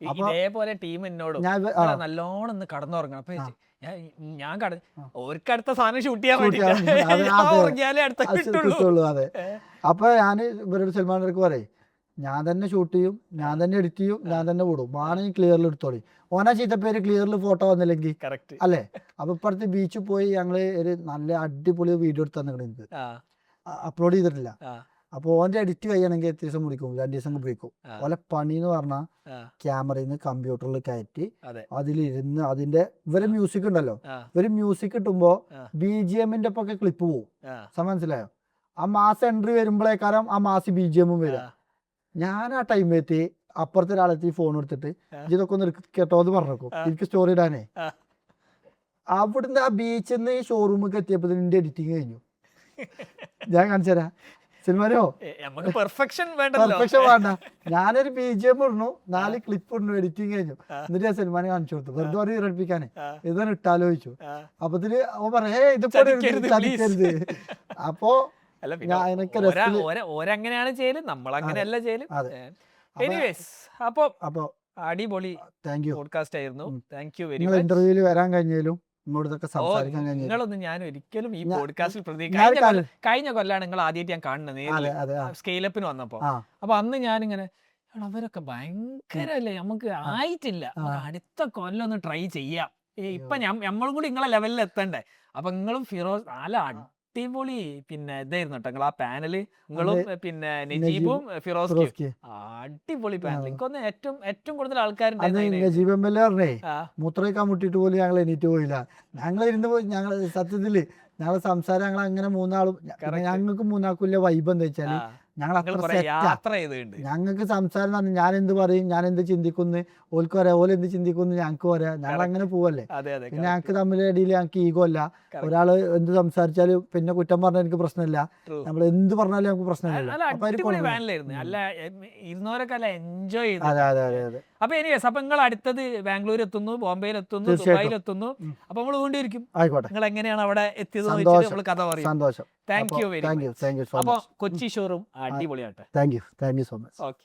ഇതേപോലെ ടീം എന്നോട് നല്ലോണം ഒന്ന് കടന്നുറങ്ങണം. അപ്പൊ ഞാൻ ഓർക്കടുത്ത സാധനം ഷൂട്ട് കിട്ടുള്ളൂ. അതെ. അപ്പൊ ഞാൻ ഇവരോട് സൽമാൻ അടുക്ക് പറയും, ഞാൻ തന്നെ ഷൂട്ട് ചെയ്യും, ഞാൻ തന്നെ എഡിറ്റ് ചെയ്യും, ഞാൻ തന്നെ വിടും, വേണമെങ്കിൽ ക്ലിയറിൽ എടുത്തോളി. ഓനാ ചെയ്ത പേര് ക്ലിയറിൽ ഫോട്ടോ വന്നില്ലെങ്കിൽ അല്ലേ. അപ്പൊ ഇപ്പുറത്ത് ബീച്ചിൽ പോയി ഞങ്ങള് ഒരു നല്ല അടിപൊളി വീഡിയോ എടുത്ത് തന്നിട്ടുണ്ട്, എനിക്ക് അപ്ലോഡ് ചെയ്തിട്ടില്ല. അപ്പോൾ ഓൻ്റെ എഡിറ്റ് കഴിയണമെങ്കിൽ എത്ര ദിവസം പിടിക്കും, 2 ദിവസം പിടിക്കും. ഓലെ പണി എന്ന് പറഞ്ഞാൽ ക്യാമറയിൽ നിന്ന് കമ്പ്യൂട്ടറിൽ കയറ്റി അതിലിരുന്ന് അതിന്റെ ഇവര് മ്യൂസിക് ഉണ്ടല്ലോ, ഇവര് മ്യൂസിക് കിട്ടുമ്പോ BGM ഒക്കെ ക്ലിപ്പ് പോവും. മനസ്സിലായോ? ആ മാസം എൻട്രി വരുമ്പോഴേക്കാരം ആ മാസം BGM വരിക. ഞാൻ ആ ടൈം എത്തി അപ്പുറത്തെ ഒരാളെത്തി ഫോൺ എടുത്തിട്ട് ഇതൊക്കെ ഒന്ന് കേട്ടോ എന്ന് പറഞ്ഞേക്കും, എനിക്ക് സ്റ്റോറി ഇടാനേ. അവിടുന്ന് ആ ബീച്ചിൽ നിന്ന് ഈ ഷോറൂമിൽ എത്തിയപ്പോൾ എന്റെ എഡിറ്റിങ് കഴിഞ്ഞു. ഞാൻ കാണിച്ചു തരാം സിനിമയോ, പെർഫെക്ഷൻ വേണ്ട. ഞാനൊരു BGM ഇടുന്നു, 4 ക്ലിപ്പ് ഇടുന്നു, എഡിറ്റിങ് കഴിഞ്ഞു. എന്നിട്ട് ഞാൻ സിനിമാനെ കാണിച്ചു കൊടുത്തു, വെറുതെ പറയും ഇറപ്പിക്കാനേ, ഇതൊന്നും ഇട്ടാലോ ചോദിച്ചു. അപ്പത്തിന് അവൻ പറയേ ഇത് ചതിക്കരുത്. അപ്പോ ഓരങ്ങനെയാണ് ചെയ്യല്, നമ്മളങ്ങനെയല്ല ചെയ്യല്. എനിവേസ് അപ്പൊ അടിപൊളി പോഡ്കാസ്റ്റ് ആയിരുന്നു. Thank you very much. ഇന്റർവ്യൂവിൽ വരാൻ കഴിഞ്ഞാലും നിങ്ങളൊന്നും ഞാൻ ഒരിക്കലും ഈ പോഡ്കാസ്റ്റിൽ കഴിഞ്ഞ കൊല്ലാണ് നിങ്ങൾ ആദ്യമായിട്ട് ഞാൻ കാണുന്നത് സ്കെയിലപ്പിന് വന്നപ്പോ. അപ്പൊ അന്ന് ഞാനിങ്ങനെ അവരൊക്കെ ഭയങ്കരല്ലേ, നമുക്ക് ആയിട്ടില്ല, അടുത്ത കൊല്ലം ഒന്ന് ട്രൈ ചെയ്യാം, ഇപ്പൊ നമ്മളും കൂടി നിങ്ങളെ ലെവലിൽ എത്തണ്ടേ. അപ്പൊ നിങ്ങളും ഫിറോസ് നല്ല അടിപൊളി പിന്നെ ഇതായിരുന്നു കേട്ടോ നിങ്ങൾ ആ പാനല്, നിങ്ങളും പിന്നെ നജീബും ഫിറോസ്ക്കും അടിപൊളി പാനൽ. എനിക്കൊന്ന് ഏറ്റവും കൂടുതൽ ആൾക്കാരുണ്ടായിരുന്നേ മൂത്രമൊക്കെ മുട്ടിട്ട് പോലും ഞങ്ങൾ എണീറ്റ് പോയില്ല. ഞങ്ങൾ ഇരുന്ന് പോയി, ഞങ്ങൾ സത്യത്തില് ഞങ്ങളെ സംസാരം ഞങ്ങൾ അങ്ങനെ 3 ആളും, ഞങ്ങൾക്ക് 3 ആൾക്കും വൈബ് എന്താ വെച്ചാല് ഞങ്ങൾ ഞങ്ങൾക്ക് സംസാരം പറഞ്ഞാൽ ഞാൻ എന്ത് പറയും, ഞാൻ എന്ത് ചിന്തിക്കുന്നു, ഓൽക്ക് പറയാം, ഓല് എന്ത് ചിന്തിക്കുന്നു ഞങ്ങൾക്ക് പറയാം, ഞങ്ങൾ അങ്ങനെ പോവല്ലേ. പിന്നെ ഞങ്ങൾക്ക് തമ്മിൽ ഇടയിൽ ഞങ്ങൾക്ക് ഈഗോ അല്ല. ഒരാള് എന്ത് സംസാരിച്ചാലും പിന്നെ കുറ്റം പറഞ്ഞാൽ എനിക്ക് പ്രശ്നമില്ല, നമ്മൾ എന്ത് പറഞ്ഞാലും നമുക്ക് പ്രശ്നമില്ല. അപ്പൊ എനിവേസ് അപ്പൊ നിങ്ങൾ അടുത്തത് ബാംഗ്ലൂർ എത്തുന്നു, ബോംബെയിൽ എത്തുന്നു, ദുബായിൽ എത്തുന്നു. അപ്പൊ നമ്മൾ വീണ്ടിരിക്കും നിങ്ങൾ എങ്ങനെയാണ് അവിടെ എത്തിയത് നമ്മൾ കഥ പറയും. സന്തോഷം. Thank you very much. അപ്പൊ കൊച്ചി ഷോറൂം അടിപൊളിയാട്ടെ. Thank you so much. Okay.